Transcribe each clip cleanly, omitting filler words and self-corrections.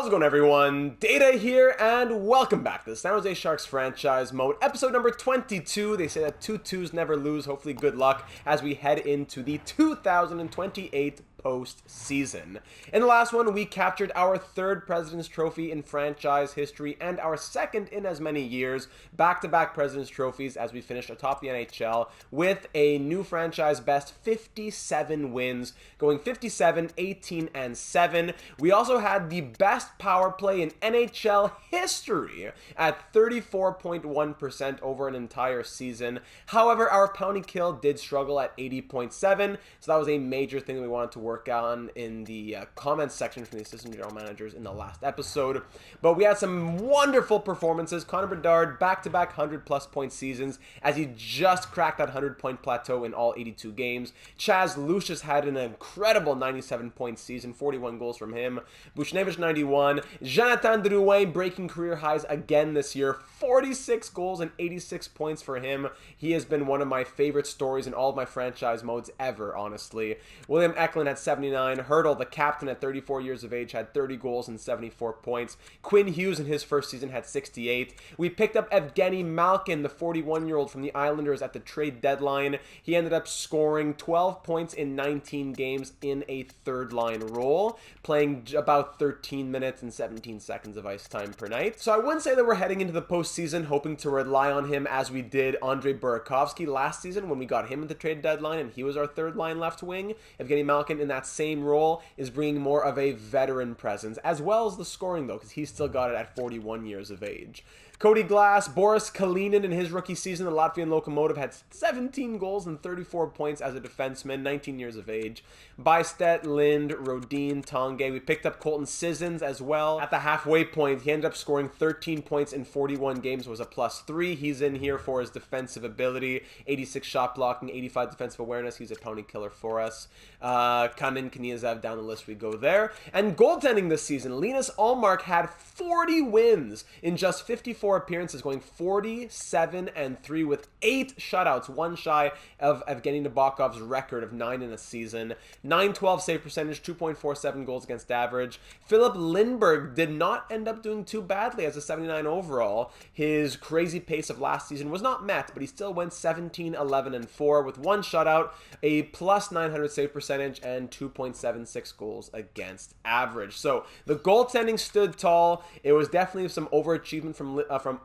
How's it going, everyone? Data here, and welcome back to the San Jose Sharks franchise mode, episode number 22. They say that 2-2s never lose. Hopefully, good luck as we head into the 2028 postseason. In the last one, we captured our third President's Trophy in franchise history and our second in as many years, back-to-back President's Trophies as we finished atop the NHL with a new franchise best 57 wins, going 57, 18, and 7. We also had the best power play in NHL history at 34.1% over an entire season. However, our pounding kill did struggle at 80.7, so that was a major thing that we wanted to work on in the comments section from the assistant general managers in the last episode. But we had some wonderful performances. Connor Bedard, back-to-back 100-plus point seasons as he just cracked that 100-point plateau in all 82 games. Chaz Lucius had an incredible 97-point season, 41 goals from him. Buchnevich 91. Jonathan Drouin breaking career highs again this year, 46 goals and 86 points for him. He has been one of my favorite stories in all of my franchise modes ever, honestly. William Eklund had 79. Hertl, the captain at 34 years of age, had 30 goals and 74 points. Quinn Hughes in his first season had 68. We picked up Evgeny Malkin, the 41-year-old from the Islanders, at the trade deadline. He ended up scoring 12 points in 19 games in a third-line role, playing about 13 minutes and 17 seconds of ice time per night. So I wouldn't say that we're heading into the postseason hoping to rely on him as we did Andrei Burakovsky last season when we got him at the trade deadline and he was our third-line left wing. Evgeny Malkin in that same role is bringing more of a veteran presence, as well as the scoring, though, because he's still got it at 41 years of age. Cody Glass, Boris Kalinin in his rookie season, the Latvian Locomotive, had 17 goals and 34 points as a defenseman, 19 years of age. Bystedt, Lind, Rodin, Tanguay. We picked up Colton Sissons as well. At the halfway point, he ended up scoring 13 points in 41 games, was a +3. He's in here for his defensive ability, 86 shot blocking, 85 defensive awareness. He's a pounding killer for us. Kanin Kniazev, down the list we go there. And goaltending this season, Linus Ullmark had 40 wins in just 54 appearances, going 47-3 with 8 shutouts, one shy of Evgeny Nabokov's record of 9 in a season. 912 save percentage, 2.47 goals against average. Philip Lindbergh did not end up doing too badly as a 79 overall. His crazy pace of last season was not met, but he still went 17-11-4 with 1 shutout, a +900 save percentage, and 2.76 goals against average. So the goaltending stood tall. It was definitely some overachievement from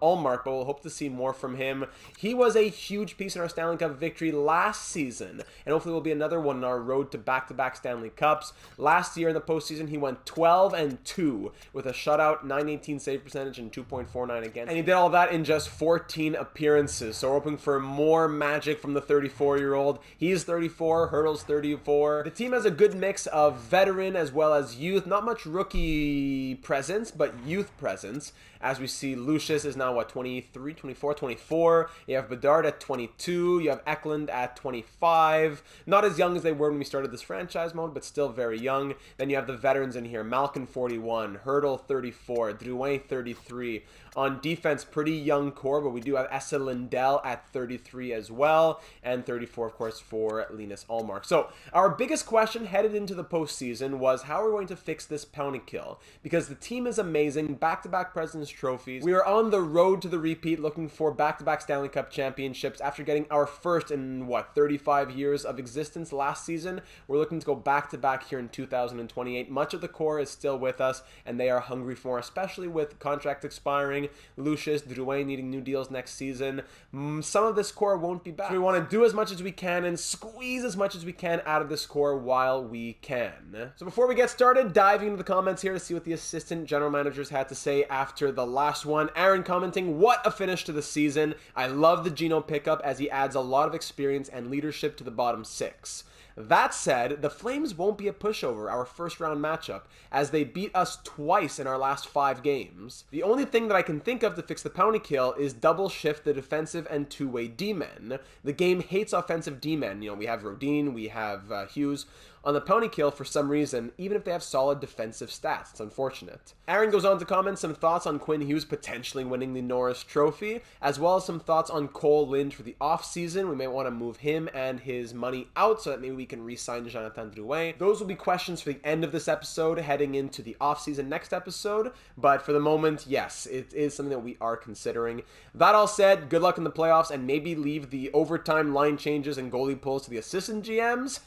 Ullmark, but we'll hope to see more from him. He was a huge piece in our Stanley Cup victory last season, and hopefully will be another one in our road to back-to-back Stanley Cups. Last year in the postseason, he went 12-2 with a shutout, 918 save percentage, and 2.49 against. And he did all that in just 14 appearances, so we're hoping for more magic from the 34-year-old. He's 34, Hertl's 34. The team has a good mix of veteran as well as youth. Not much rookie presence, but youth presence. As we see, Lucius is now, 23, 24, 24. You have Bedard at 22. You have Eklund at 25. Not as young as they were when we started this franchise mode, but still very young. Then you have the veterans in here. Malkin, 41. Hertl, 34. Drouin, 33. On defense, pretty young core, but we do have Esa Lindell at 33 as well, and 34, of course, for Linus Ullmark. So our biggest question headed into the postseason was how are we going to fix this pounding kill? Because the team is amazing, back-to-back President's Trophies. We are on the road to the repeat, looking for back-to-back Stanley Cup championships after getting our first in, 35 years of existence last season. We're looking to go back-to-back here in 2028. Much of the core is still with us, and they are hungry for more, especially with contract expiring. Lucius, Drouin needing new deals next season. Some of this core won't be back. So we want to do as much as we can and squeeze as much as we can out of this core while we can. So before we get started, diving into the comments here to see what the assistant general managers had to say after the last one. Aaron commenting, what a finish to the season. I love the Gino pickup as he adds a lot of experience and leadership to the bottom 6. That said, the Flames won't be a pushover, our first round matchup, as they beat us twice in our last 5 games. The only thing that I can think of to fix the pounding kill is double shift the defensive and two-way D-men. The game hates offensive D-men. We have Rodin, we have Hughes. On the pounding kill, for some reason, even if they have solid defensive stats. It's unfortunate. Aaron goes on to comment some thoughts on Quinn Hughes potentially winning the Norris Trophy, as well as some thoughts on Cole Lind for the offseason. We may want to move him and his money out so that maybe we we can re-sign Jonathan Drouin. Those will be questions for the end of this episode, heading into the offseason next episode. But for the moment, yes, it is something that we are considering. That all said, good luck in the playoffs, and maybe leave the overtime line changes and goalie pulls to the assistant GMs.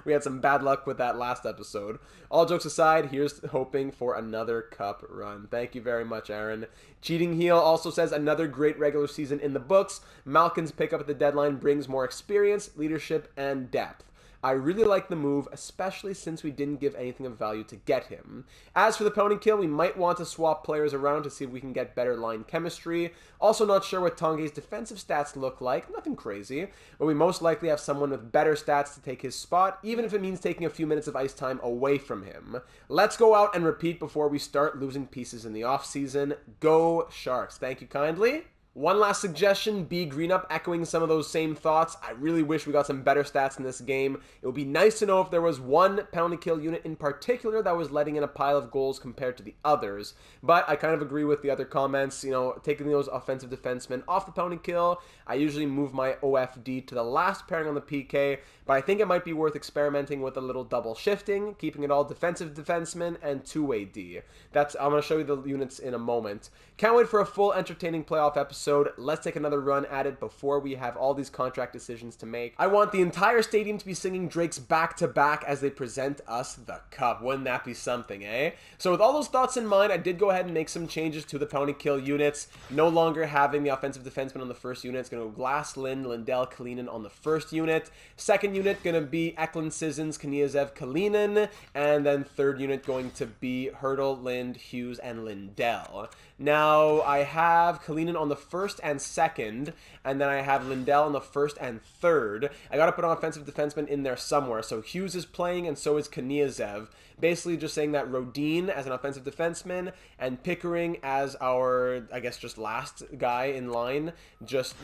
We had some bad luck with that last episode. All jokes aside, here's hoping for another cup run. Thank you very much, Aaron. Cheating Heel also says another great regular season in the books. Malkin's pickup at the deadline brings more experience, leadership, and depth. I really like the move, especially since we didn't give anything of value to get him. As for the penalty kill, we might want to swap players around to see if we can get better line chemistry. Also not sure what Tanguay's defensive stats look like, nothing crazy, but we most likely have someone with better stats to take his spot, even if it means taking a few minutes of ice time away from him. Let's go out and repeat before we start losing pieces in the offseason. Go Sharks. Thank you kindly. One last suggestion, B Greenup, echoing some of those same thoughts. I really wish we got some better stats in this game. It would be nice to know if there was one penalty kill unit in particular that was letting in a pile of goals compared to the others. But I kind of agree with the other comments, taking those offensive defensemen off the penalty kill. I usually move my OFD to the last pairing on the PK, but I think it might be worth experimenting with a little double shifting, keeping it all defensive defensemen and two-way D. I'm going to show you the units in a moment. Can't wait for a full entertaining playoff episode. Let's take another run at it before we have all these contract decisions to make. I want the entire stadium to be singing Drake's back-to-back as they present us the cup. Wouldn't that be something, eh? So with all those thoughts in mind, I did go ahead and make some changes to the penalty kill units. No longer having the offensive defenseman on the first unit. It's going to go Glass, Lindell, Kalinin on the first unit. Second unit going to be Eklund, Sissons, Kniazev, Kalinin. And then third unit going to be Hertl, Lind, Hughes, and Lindell. Now, I have Kalinin on the first and second, and then I have Lindell on the first and third. I got to put an offensive defenseman in there somewhere. So Hughes is playing, and so is Kniazev. Basically just saying that Rodin as an offensive defenseman and Pickering as our, I guess, just last guy in line.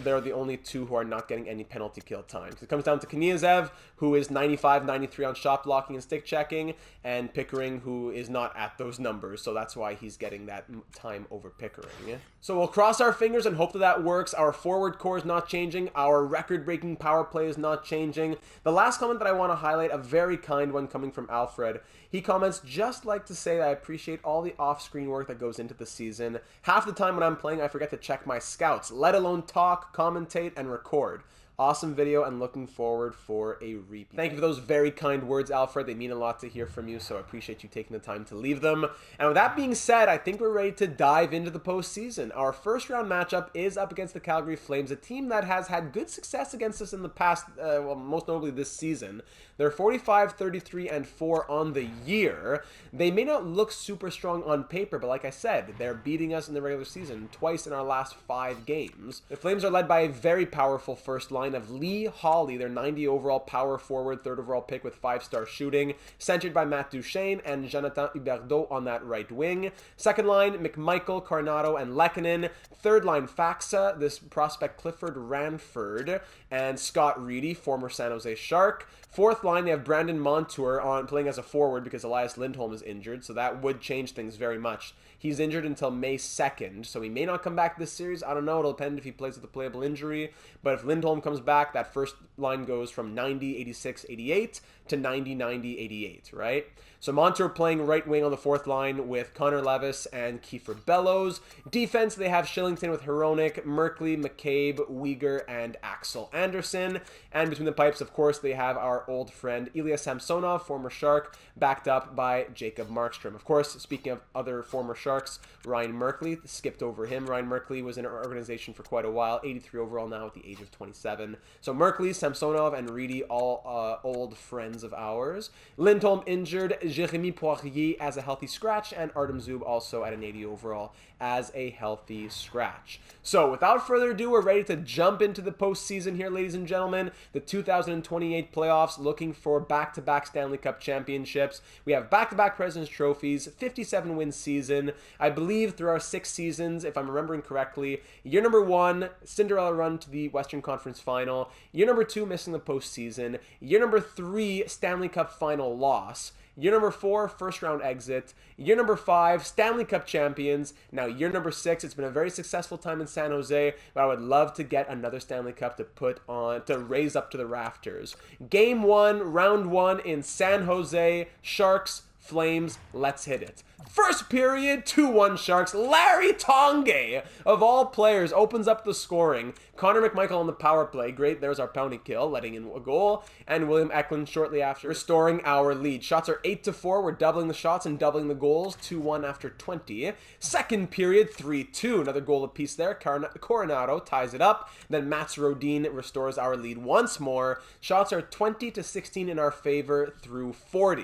They're the only two who are not getting any penalty kill time. So it comes down to Kniazev, who is 95, 93 on shot blocking and stick checking, and Pickering, who is not at those numbers. So that's why he's getting that time over Pickering. So we'll cross our fingers and hope that works. Our forward core is not changing. Our record-breaking power play is not changing. The last comment that I want to highlight, a very kind one coming from Alfred. He comments, just like to say that I appreciate all the off-screen work that goes into the season. Half the time when I'm playing, I forget to check my scouts, let alone talk, commentate, and record. Awesome video and looking forward for a repeat. Thank you for those very kind words, Alfred. They mean a lot to hear from you, so I appreciate you taking the time to leave them. And with that being said, I think we're ready to dive into the postseason. Our first round matchup is up against the Calgary Flames, a team that has had good success against us in the past, most notably this season. They're 45, 33, and 4 on the year. They may not look super strong on paper, but like I said, they're beating us in the regular season twice in our last 5 games. The Flames are led by a very powerful first line of Lee Hawley, their 90 overall power forward, 3rd overall pick with 5-star shooting, centered by Matt Duchesne and Jonathan Huberdeau on that right wing. Second line, McMichael, Carnado, and Lehkonen. Third line, Faxa, this prospect Clifford Ranford, and Scott Reedy, former San Jose Shark. Fourth line, they have Brandon Montour playing as a forward because Elias Lindholm is injured, so that would change things very much. He's injured until May 2nd, so he may not come back this series. I don't know. It'll depend if he plays with a playable injury. But if Lindholm comes back, that first line goes from 90, 86, 88 to 90, 90, 88, right? So Montour playing right wing on the fourth line with Connor Levis and Kiefer Bellows. Defense, they have Shillington with Hronek, Merkley, McCabe, Uyghur, and Axel Anderson. And between the pipes, of course, they have our old friend Ilya Samsonov, former Shark, backed up by Jacob Markstrom. Of course, speaking of other former Sharks, Ryan Merkley, skipped over him. Ryan Merkley was in our organization for quite a while, 83 overall now at the age of 27. So Merkley, Samsonov, and Reedy, all old friends of ours. Lindholm injured, Jérémy Poirier as a healthy scratch, and Artem Zub also at an 80 overall as a healthy scratch. So without further ado, we're ready to jump into the postseason here, ladies and gentlemen. The 2028 playoffs, looking for back-to-back Stanley Cup championships. We have back-to-back President's Trophies, 57-win season. I believe through our 6 seasons, if I'm remembering correctly, year number 1, Cinderella run to the Western Conference Finals. final. Year number 2, missing the postseason. Year number 3, Stanley Cup final loss. Year number 4, first round exit. Year number 5, Stanley Cup champions. Now year number 6, it's been a very successful time in San Jose, but I would love to get another Stanley Cup to raise up to the rafters. Game 1, round 1 in San Jose. Sharks, Flames, let's hit it. First period, 2-1 Sharks. Larry Tongue, of all players, opens up the scoring. Connor McMichael on the power play. Great, there's our penalty kill, letting in a goal. And William Eklund shortly after, restoring our lead. Shots are 8-4. We're doubling the shots and doubling the goals. 2-1 after 20. Second period, 3-2. Another goal apiece there. Coronado ties it up. Then Mats Rodin restores our lead once more. Shots are 20-16 in our favor through 40.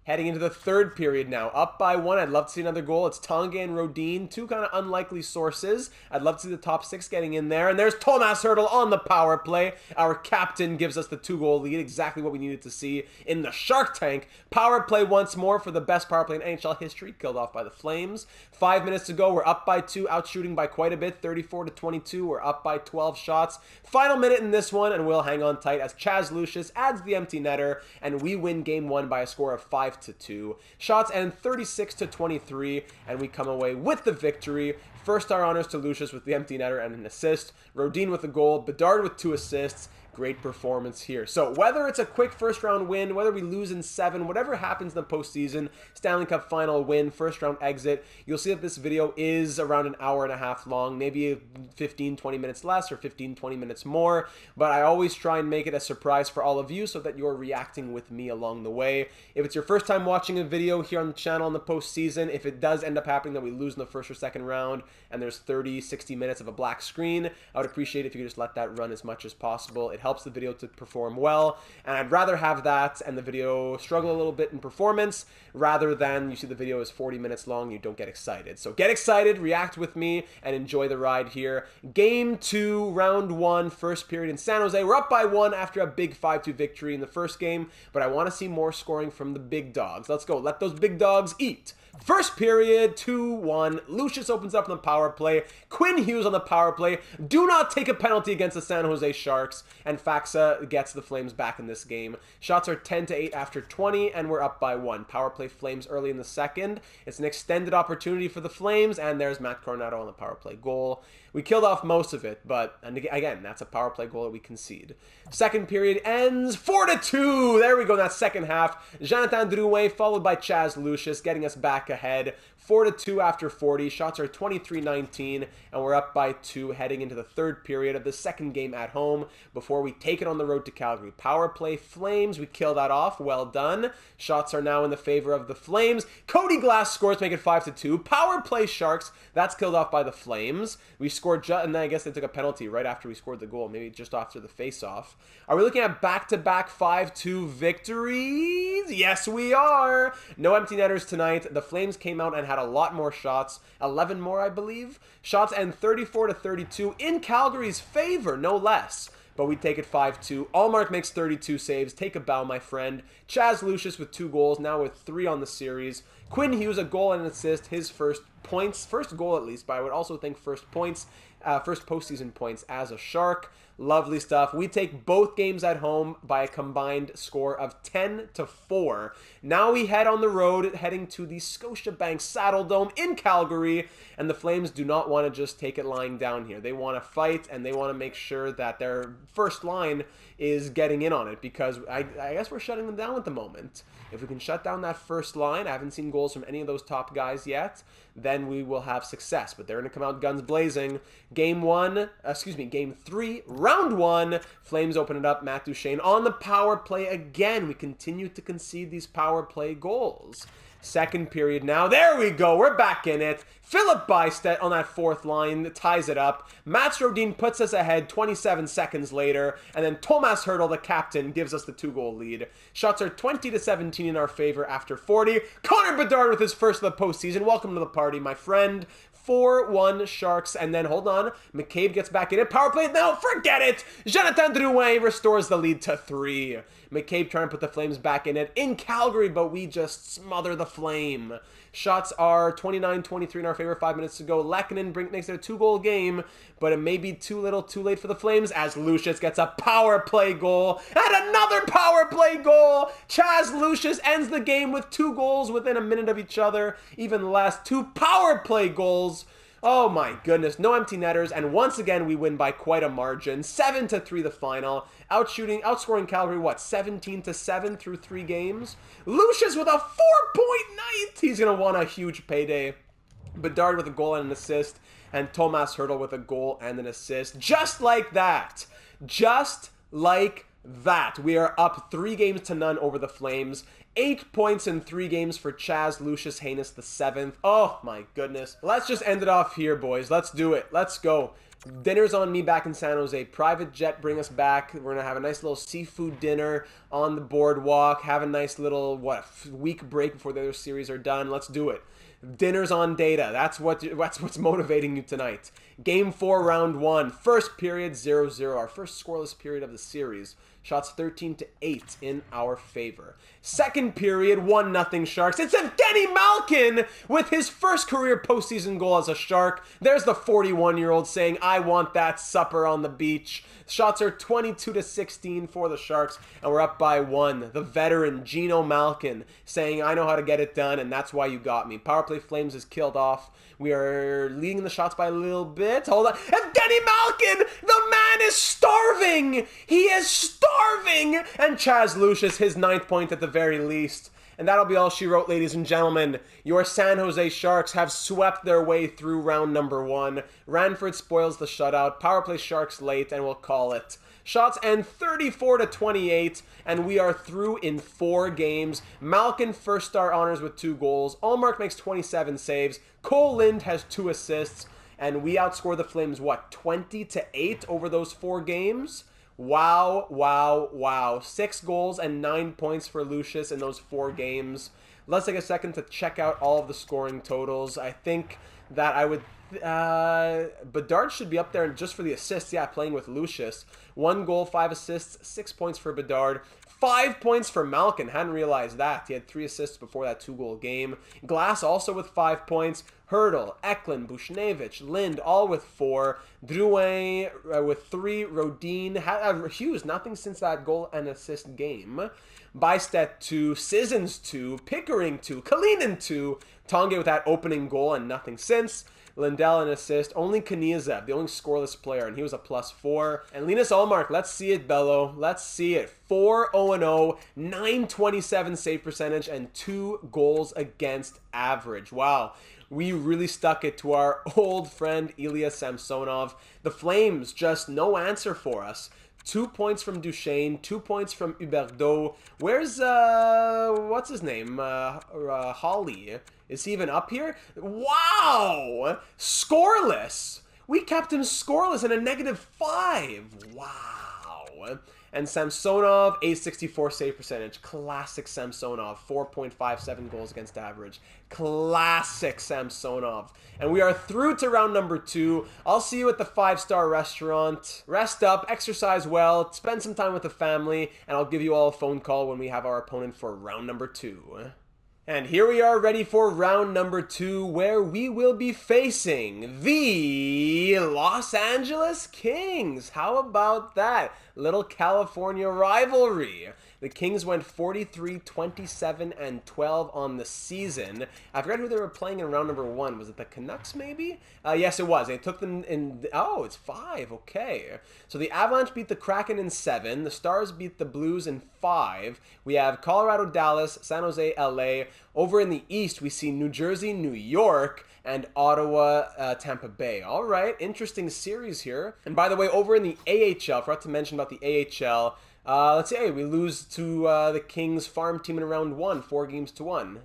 Heading into the third period now, up by 1. I'd love to see another goal. It's Tonga and Rodin, two kind of unlikely sources. I'd love to see the top 6 getting in there. And there's Tomas Hertl on the power play. Our captain gives us the 2-goal lead, exactly what we needed to see in the Shark Tank. Power play once more for the best power play in NHL history, killed off by the Flames. 5 minutes to go, we're up by 2, outshooting by quite a bit, 34-22. We're up by 12 shots. Final minute in this one, and we'll hang on tight as Chaz Lucius adds the empty netter, and we win game 1 by a score of 5-2. Shots end 36-23, and we come away with the victory. First, our honors to Lucius with the empty netter and an assist. Rodin with a goal. Bedard with 2 assists. Great performance here. So whether it's a quick first round win, whether we lose in 7, whatever happens in the postseason, Stanley Cup final win, first round exit, you'll see that this video is around an hour and a half long, maybe 15-20 minutes less or 15-20 minutes more, but I always try and make it a surprise for all of you so that you're reacting with me along the way. If it's your first time watching a video here on the channel in the postseason, if it does end up happening that we lose in the first or second round and there's 30-60 minutes of a black screen, I would appreciate it if you could just let that run as much as possible. It helps the video to perform well, and I'd rather have that and the video struggle a little bit in performance rather than you see the video is 40 minutes long and you don't get excited. So get excited, react with me, and enjoy the ride here. Game 2, round 1, first period in San Jose. We're up by 1 after a big 5-2 victory in the first game, but I want to see more scoring from the big dogs. Let's go. Let those big dogs eat. First period, 2-1. Lucius opens up on the power play. Quinn Hughes on the power play. Do not take a penalty against the San Jose Sharks. And Faxa gets the Flames back in this game. Shots are 10-8 after 20, and we're up by 1. Power play Flames early in the second. It's an extended opportunity for the Flames, and there's Matt Coronado on the power play goal. We killed off most of it, but and again, that's a power play goal that we concede. Second period ends 4-2. There we go in that second half. Jonathan Drouin followed by Chaz Lucius getting us back ahead. 4-2 after 40. Shots are 23-19, and we're up by 2 heading into the third period of the second game at home before we take it on the road to Calgary. Power play Flames. We kill that off. Well done. Shots are now in the favor of the Flames. Cody Glass scores to make it 5-2. Power play Sharks. That's killed off by the Flames. We scored, and then I guess they took a penalty right after we scored the goal, maybe just after the face-off. Are we looking at back-to-back 5-2 victories? Yes, we are. No empty netters tonight. The Flames came out and had a lot more shots, 11 more, I believe. Shots end 34-32 in Calgary's favor, no less. But we take it 5-2. Allmark makes 32 saves. Take a bow, my friend. Chaz Lucius with 2 goals, now with 3 on the series. Quinn Hughes, a goal and an assist, his first points, first goal at least, but I would also think first points, first postseason points as a Shark. Lovely stuff. We take both games at home by a combined score of 10-4. Now we head on the road, heading to the Scotiabank Saddledome in Calgary, and the Flames do not want to just take it lying down here. They want to fight, and they want to make sure that their first line is getting in on it, because I guess we're shutting them down at the moment. If we can shut down that first line, I haven't seen goals from any of those top guys yet, then we will have success. But they're going to come out guns blazing. Game 3, round 1. Flames open it up. Matt Duchene on the power play again. We continue to concede these power play goals. Second period now. There we go. We're back in it. Philip Bystedt on that fourth line ties it up. Mats Rodin puts us ahead 27 seconds later. And then Tomas Hertl, the captain, gives us the 2-goal lead. Shots are 20-17 in our favor after 40. Connor Bedard with his first of the postseason. Welcome to the party, my friend. 4-1 Sharks, and then, hold on, McCabe gets back in it. Power play, no, forget it! Jonathan Drouin restores the lead to 3. McCabe trying to put the Flames back in it in Calgary, but we just smother the Flame. Shots are 29-23 in our favor, 5 minutes to go. Lehkonen makes it a 2-goal game, but it may be too little, too late for the Flames as Lucius gets a power play goal and another power play goal. Chaz Lucius ends the game with 2 goals within a minute of each other, even less. 2 power play goals. Oh my goodness, no empty netters, and once again we win by quite a margin. 7-3 the final. Outscoring Calgary, what, 17-7 through 3 games? Lucius with a 4-point night! He's gonna want a huge payday. Bedard with a goal and an assist, and Thomas Hertl with a goal and an assist. Just like that. Just like that. We are up 3-0 over the Flames. 8 points in 3 games for Chaz Lucius Haynes the 7th. Oh my goodness. Let's just end it off here, boys. Let's do it. Let's go. Dinner's on me back in San Jose. Private jet bring us back. We're going to have a nice little seafood dinner on the boardwalk. Have a nice little, week break before the other series are done. Let's do it. Dinner's on data. That's what's motivating you tonight. Game 4, round 1. First period, 0-0. Our first scoreless period of the series. Shots 13-8 in our favor. Second period, 1-0 Sharks. It's Evgeny Malkin with his first career postseason goal as a Shark. There's the 41-year-old saying, I want that supper on the beach. Shots are 22-16 for the Sharks, and we're up by 1. The veteran, Geno Malkin, saying, I know how to get it done, and that's why you got me. Powerplay Flames is killed off. We are leading the shots by a little bit. Hold on. Evgeny Malkin! The man is starving! He is starving! And Chaz Lucius, his 9th point at the very least. And that'll be all she wrote, ladies and gentlemen. Your San Jose Sharks have swept their way through round number 1. Ranford spoils the shutout. Powerplay Sharks late, and we'll call it. Shots end 34-28, and we are through in 4 games. Malkin first star honors with 2 goals. Ullmark makes 27 saves. Cole Lind has 2 assists, and we outscore the Flames, 20-8 over those 4 games? Wow, wow, wow. 6 goals and 9 points for Lucius in those 4 games. Let's take a second to check out all of the scoring totals. I think that I would... Bedard should be up there just for the assists. Yeah, playing with Lucius. 1 goal, 5 assists, 6 points for Bedard. 5 points for Malkin. Hadn't realized that. He had 3 assists before that 2-goal game. Glass also with 5 points. Hertl, Eklund, Bushnevich, Lind, all with 4. Drouin with 3. Rodin, Hughes, nothing since that goal and assist game. Bystedt 2, Sissons 2, Pickering 2, Kalinin 2. Tongue with that opening goal and nothing since. Lindell an assist. Only Kniazev, the only scoreless player, and he was a +4. And Linus Ullmark, let's see it, Bello. Let's see it. 4-0-0, 927 save percentage, and 2 goals against average. Wow. We really stuck it to our old friend Ilya Samsonov. The Flames, just no answer for us. 2 points from Duchesne, 2 points from Huberdeau. Where's, what's his name? Holly. Is he even up here? Wow! Scoreless! We kept him scoreless and a -5. Wow. And Samsonov, 864 save percentage. Classic Samsonov. 4.57 goals against average. Classic Samsonov. And we are through to round number 2. I'll see you at the 5-star restaurant. Rest up, exercise well, spend some time with the family, and I'll give you all a phone call when we have our opponent for round number 2. And here we are ready for round number 2, where we will be facing the Los Angeles Kings. How about that? Little California rivalry. The Kings went 43-27-12 on the season. I forgot who they were playing in round number 1. Was it the Canucks, maybe? Yes, it was. They took them in... Oh, it's 5. Okay. So the Avalanche beat the Kraken in 7. The Stars beat the Blues in 5. We have Colorado, Dallas, San Jose, LA. Over in the East, we see New Jersey, New York, and Ottawa, Tampa Bay. All right, interesting series here. And by the way, over in the AHL, forgot to mention about the AHL, Let's see. Hey, we lose to the Kings farm team in round 1, 4-1.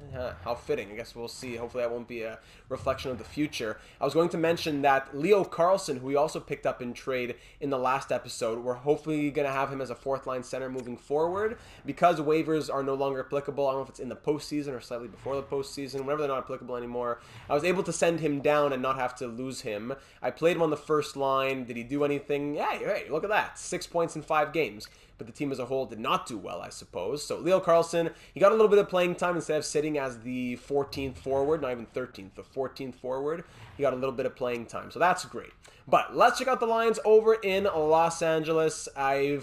How fitting. I guess we'll see. Hopefully that won't be a reflection of the future. I was going to mention that Leo Carlson, who we also picked up in trade in the last episode, we're hopefully going to have him as a fourth-line center moving forward. Because waivers are no longer applicable, I don't know if it's in the postseason or slightly before the postseason, whenever they're not applicable anymore, I was able to send him down and not have to lose him. I played him on the first line. Did he do anything? Yeah, hey, look at that. 6 points in 5 games. But the team as a whole did not do well, I suppose. So Leo Carlson, he got a little bit of playing time instead of sitting as the 14th forward, not even 13th, the 14th forward. He got a little bit of playing time, so that's great. But let's check out the Lions over in Los Angeles. I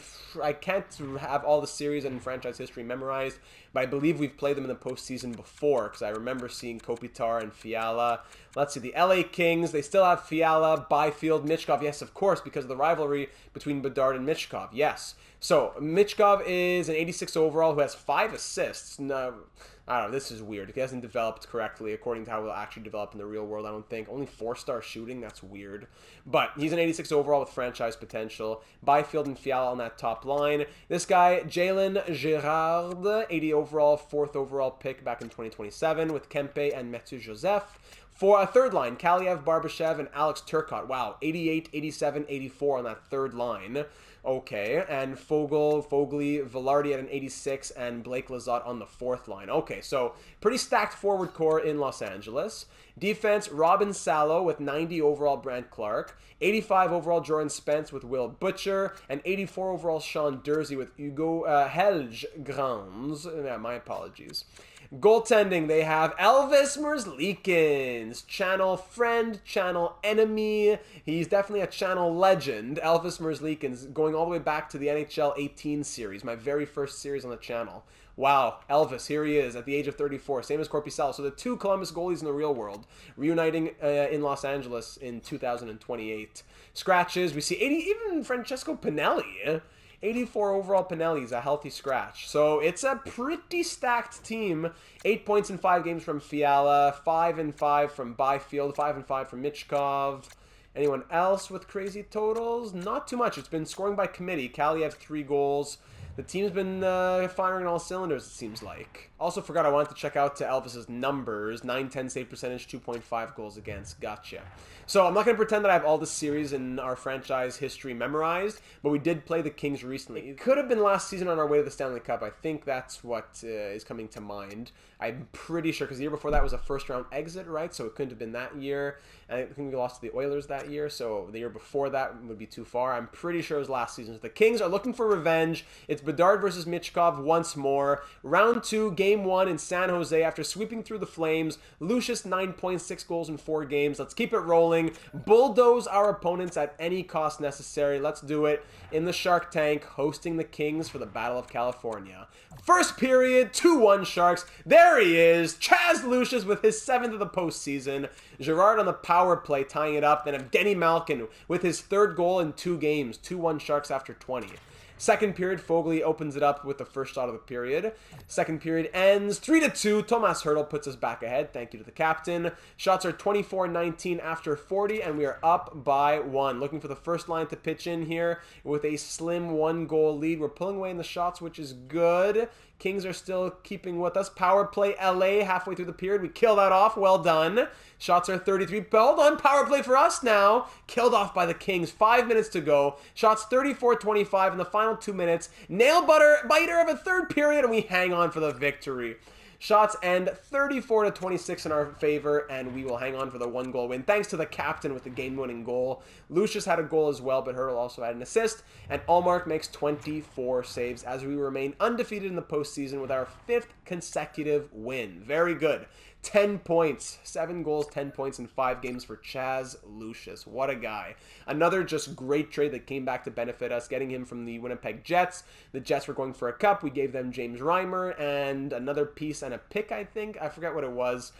can't have all the series and franchise history memorized, but I believe we've played them in the postseason before, because I remember seeing Kopitar and Fiala. Let's see, the LA Kings, they still have Fiala, Byfield, Michkov. Yes, of course, because of the rivalry between Bedard and Michkov. Yes. So, Michkov is an 86 overall who has 5 assists. No, I don't know, this is weird. He hasn't developed correctly according to how he'll actually develop in the real world, I don't think. Only 4-star shooting, that's weird. But he's an 86 overall with franchise potential. Byfield and Fiala on that top line. This guy, Jalen Girard, 80 overall, 4th overall pick back in 2027 with Kempe and Mathieu Joseph. For a third line, Kaliev, Barbashev, and Alex Turcotte. Wow, 88, 87, 84 on that third line. Okay, and Fogley, Velarde at an 86, and Blake Lizotte on the fourth line. Okay, so pretty stacked forward core in Los Angeles. Defense, Robin Salo with 90 overall Brant Clark, 85 overall Jordan Spence with Will Butcher, and 84 overall Sean Dursey with Hugo Helgegrans. Yeah, my apologies. Goaltending, they have Elvis Merzlikins, channel friend, channel enemy. He's definitely a channel legend. Elvis Merzlikins, going all the way back to the NHL 18 series, my very first series on the channel. Wow, Elvis, here he is at the age of 34, same as Korpisalo. So the two Columbus goalies in the real world reuniting in Los Angeles in 2028. Scratches, we see 80, even Francesco Pinelli. 84 overall Pinelli is a healthy scratch. So it's a pretty stacked team. 8 points in 5 games from Fiala, 5 and 5 from Byfield, 5 and 5 from Michkov. Anyone else with crazy totals? Not too much. It's been scoring by committee. Kaliev 3 goals. The team's been firing on all cylinders, it seems like. Also forgot I wanted to check out to Elvis's numbers. 9-10 save percentage, 2.5 goals against. Gotcha. So I'm not going to pretend that I have all the series in our franchise history memorized, but we did play the Kings recently. It could have been last season on our way to the Stanley Cup. I think that's what is coming to mind. I'm pretty sure, because the year before that was a first-round exit, right? So it couldn't have been that year. And I think we lost to the Oilers that year, so the year before that would be too far. I'm pretty sure it was last season. So the Kings are looking for revenge. It's Bedard versus Michkov once more. Round 2, Game 1 in San Jose after sweeping through the Flames. Lucius, 9.6 goals in 4 games. Let's keep it rolling. Bulldoze our opponents at any cost necessary. Let's do it in the Shark Tank, hosting the Kings for the Battle of California. First period, 2-1 Sharks. There he is, Chaz Lucius with his 7th of the postseason. Girard on the power play tying it up. Then Evgeny Malkin with his 3rd goal in 2 games. 2-1 Sharks after 20. Second period, Fogley opens it up with the first shot of the period. Second period ends 3-2. Tomas Hertl puts us back ahead. Thank you to the captain. Shots are 24-19 after 40, and we are up by 1. Looking for the first line to pitch in here with a slim 1-goal lead. We're pulling away in the shots, which is good. Kings are still keeping with us. Power play LA halfway through the period. We kill that off. Well done. Shots are 33. Well done. Power play for us now. Killed off by the Kings. 5 minutes to go. Shots 34-25 in the final 2 minutes. Nail biter of a third period, and we hang on for the victory. Shots end 34-26 in our favor, and we will hang on for the 1-goal win. Thanks to the captain with the game-winning goal. Lucius had a goal as well, but Hertl also had an assist. And Allmark makes 24 saves as we remain undefeated in the postseason with our 5th consecutive win. Very good. 10 points, 7 goals, 10 points in 5 games for Chaz Lucius. What a guy. Another just great trade that came back to benefit us, getting him from the Winnipeg Jets. The Jets were going for a cup. We gave them James Reimer and another piece and a pick, I think. I forget what it was.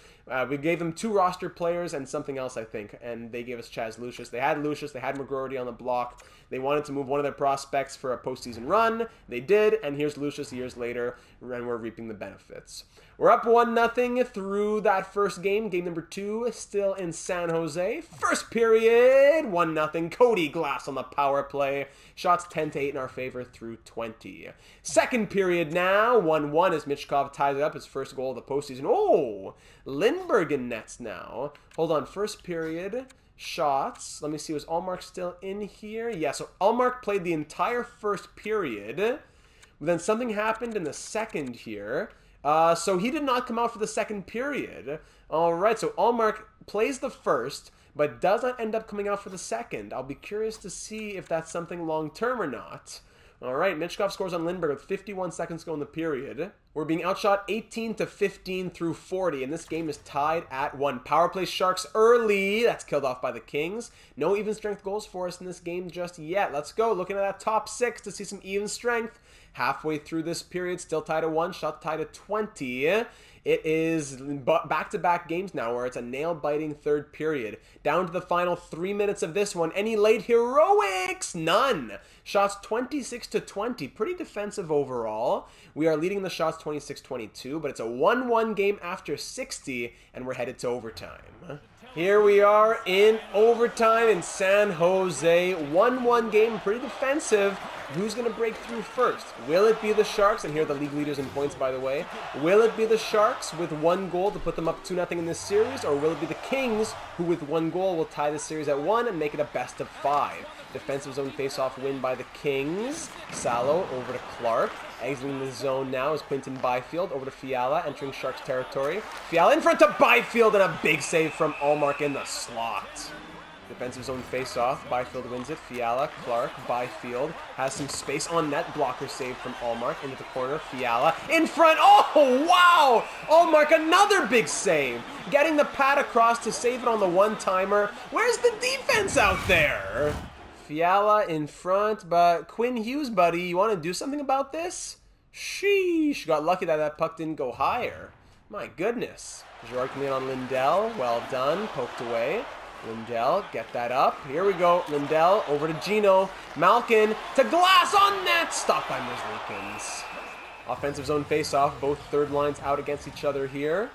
We gave them 2 roster players and something else, I think, and they gave us Chaz Lucius. They had Lucius, they had McGroarty on the block. They wanted to move one of their prospects for a postseason run. They did, and here's Lucius years later, and we're reaping the benefits. We're up 1-0 through to that first game. Game number 2, still in San Jose. First period, 1-0. Cody Glass on the power play. Shots 10-8 in our favor through 20. Second period now, 1-1 as Michkov ties it up, his first goal of the postseason. Oh, Lindbergh in nets now. Hold on, first period. Shots. Let me see, was Allmark still in here? Yeah, so Allmark played the entire first period. Then something happened in the second here. So he did not come out for the second period. All right, so Allmark plays the first, but does not end up coming out for the second. I'll be curious to see if that's something long-term or not. All right, Michkov scores on Lindbergh with 51 seconds to go in the period. We're being outshot 18-15 through 40, and this game is tied at 1. Power play Sharks early. That's killed off by the Kings. No even strength goals for us in this game just yet. Let's go. Looking at that top 6 to see some even strength. Halfway through this period, still tied at 1, shot tied at 20. It is back-to-back games now where it's a nail-biting third period. Down to the final 3 minutes of this one. Any late heroics? None. Shots 26-20. Pretty defensive overall. We are leading the shots 26-22, but it's a 1-1 game after 60, and we're headed to overtime. Here we are in overtime in San Jose. 1-1 game, pretty defensive. Who's going to break through first? Will it be the Sharks? And here are the league leaders in points, by the way. Will it be the Sharks with 1 goal to put them up 2-0 in this series? Or will it be the Kings who with 1 goal will tie this series at 1 and make it a best of 5? Defensive zone face-off win by the Kings. Salo over to Clark. Exiting the zone now is Quinton Byfield over to Fiala, entering Sharks territory. Fiala in front to Byfield, and a big save from Allmark in the slot. Defensive zone face-off. Byfield wins it. Fiala, Clark, Byfield has some space on net. Blocker save from Allmark into the corner. Fiala in front. Oh, wow! Allmark, another big save. Getting the pad across to save it on the one-timer. Where's the defense out there? Fiala in front, but Quinn Hughes, buddy, you want to do something about this? Sheesh. Got lucky that that puck didn't go higher. My goodness. Girard coming in on Lindell. Well done. Poked away. Lindell, get that up. Here we go. Lindell over to Gino. Malkin to Glass on net. Stopped by Merzlikins. Offensive zone face-off. Both third lines out against each other here.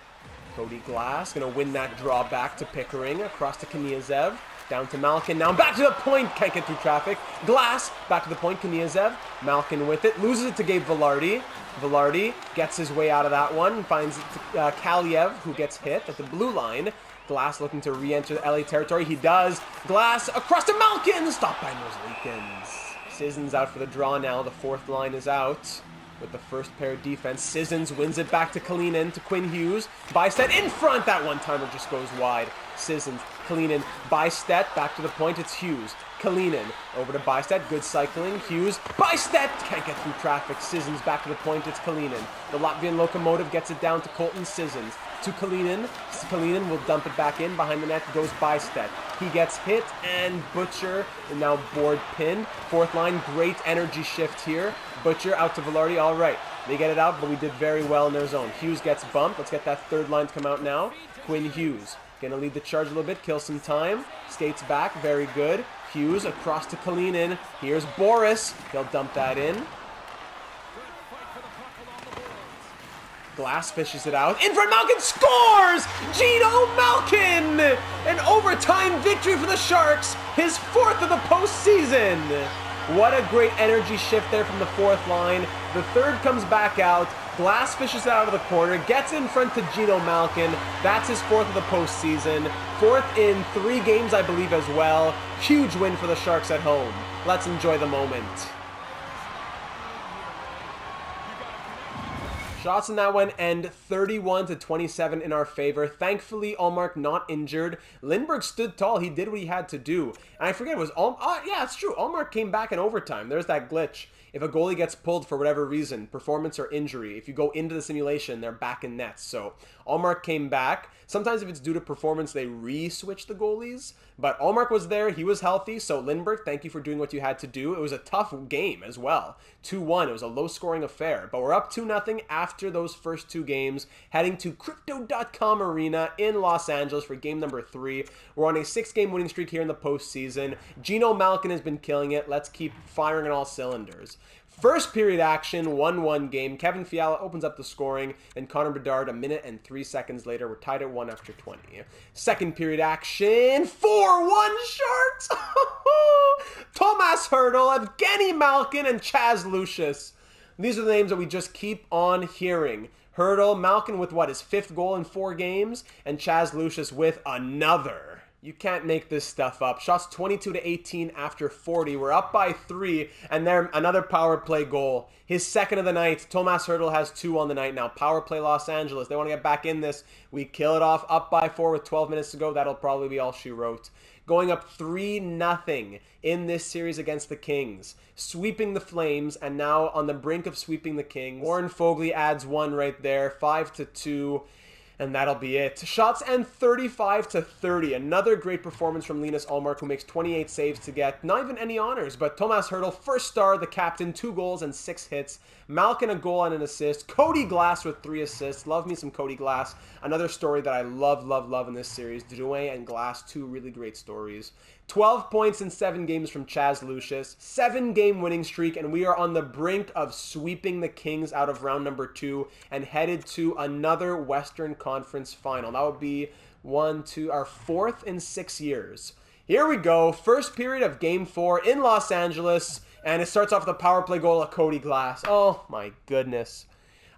Cody Glass going to win that draw back to Pickering. Across to Kniazev. Down to Malkin. Now back to the point. Can't get through traffic. Glass back to the point. Kniazev. Malkin with it. Loses it to Gabe Vilardi. Vilardi gets his way out of that one. Finds Kaliev, who gets hit at the blue line. Glass looking to re-enter the LA territory. He does. Glass across to Malkin. Stopped by Merzlikins. Sissons out for the draw now. The fourth line is out with the first pair of defense. Sissons wins it back to Kalinin, to Quinn Hughes. Bystedt in front. That one-timer just goes wide. Sissons, Kalinin, Bystedt, back to the point. It's Hughes. Kalinin over to Bystedt. Good cycling. Hughes. Bystedt can't get through traffic. Sissons back to the point. It's Kalinin. The Latvian locomotive gets it down to Colton Sissons. To Kalinin. Kalinin will dump it back in. Behind the net goes Bystedt. He gets hit, and Butcher and now board pinned. Fourth line, great energy shift here. Butcher out to Vilardi. All right, they get it out, but we did very well in their zone. Hughes gets bumped. Let's get that third line to come out now. Quinn Hughes gonna lead the charge a little bit, kill some time. Skates back, very good. Hughes across to Kalinin. Here's Boris. He'll dump that in. Glass fishes it out. In front, Malkin scores! Gino Malkin! An overtime victory for the Sharks. His 4th of the postseason. What a great energy shift there from the fourth line. The third comes back out. Glass fishes it out of the corner. Gets in front to Gino Malkin. That's his 4th of the postseason. 4th in 3 games, I believe, as well. Huge win for the Sharks at home. Let's enjoy the moment. Shots in that one end 31-27 in our favor. Thankfully, Allmark not injured. Lindbergh stood tall. He did what he had to do. And I forget, it was yeah, it's true. Allmark came back in overtime. There's that glitch. If a goalie gets pulled for whatever reason, performance or injury, if you go into the simulation, they're back in nets. So Allmark came back. Sometimes if it's due to performance, they re-switch the goalies. But Allmark was there. He was healthy. So Lindbergh, thank you for doing what you had to do. It was a tough game as well. 2-1. It was a low-scoring affair. But we're up 2-0 after those first 2 games, heading to Crypto.com Arena in Los Angeles for game number 3. We're on a 6-game winning streak here in the postseason. Gino Malkin has been killing it. Let's keep firing on all cylinders. First period action, 1-1 game. Kevin Fiala opens up the scoring, and Connor Bedard a minute and 3 seconds later. We're tied at 1 after 20. Second period action, 4-1 Sharks! Tomas Hertl, Evgeny Malkin, and Chaz Lucius. These are the names that we just keep on hearing. Hertl, Malkin with what, his 5th goal in 4 games, and Chaz Lucius with another. You can't make this stuff up. Shots 22-18 after 40. We're up by 3, and there another power play goal. His 2nd of the night. Tomas Hertl has 2 on the night now. Power play Los Angeles. They want to get back in this. We kill it off, up by 4 with 12 minutes to go. That'll probably be all she wrote. Going up 3-0 in this series against the Kings. Sweeping the Flames, and now on the brink of sweeping the Kings. Warren Foegele adds 1 right there. 5-2. And that'll be it. Shots end 35-30. Another great performance from Linus Ullmark, who makes 28 saves to get not even any honors. But Tomas Hertl, first star, the captain, 2 goals and 6 hits. Malkin, a goal and an assist. Cody Glass with 3 assists. Love me some Cody Glass. Another story that I love in this series. Drouin and Glass, 2 really great stories. 12 points in 7 games from Chaz Lucius. 7-game winning streak, and we are on the brink of sweeping the Kings out of round number 2 and headed to another Western Conference final. That would be our 4th in 6 years. Here we go. First period of Game 4 in Los Angeles, and it starts off with a power play goal of Cody Glass. Oh my goodness.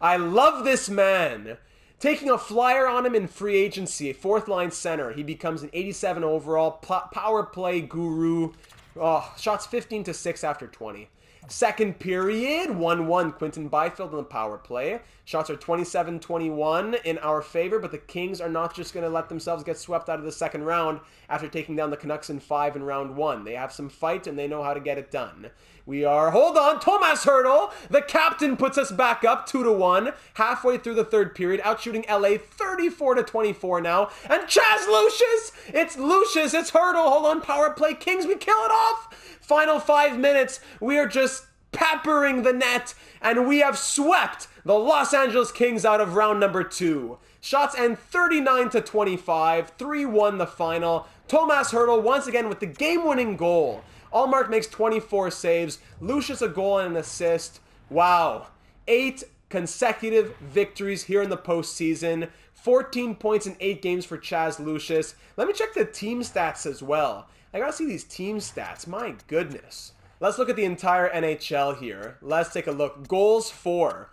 I love this man. Taking a flyer on him in free agency, 4th line center. He becomes an 87 overall power play guru. Oh, shots 15-6 after 20. Second period, 1-1, Quinton Byfield on the power play. Shots are 27-21 in our favor, but the Kings are not just going to let themselves get swept out of the second round after taking down the Canucks in 5 in round 1. They have some fight, and they know how to get it done. Hold on, Tomas Hertl, the captain, puts us back up 2-1, halfway through the third period, outshooting LA 34-24 now, and Chaz Lucius! It's Lucius, it's Hertl, hold on, power play, Kings, we kill it off! Final 5 minutes, we are just peppering the net, and we have swept the Los Angeles Kings out of round number 2. Shots end 39-25, 3-1 the final. Tomas Hertl once again with the game-winning goal. Ullmark makes 24 saves. Lucius a goal and an assist. Wow. 8 consecutive victories here in the postseason. 14 points in 8 games for Chaz Lucius. Let me check the team stats as well. I gotta see these team stats. My goodness. Let's look at the entire NHL here. Let's take a look. Goals for.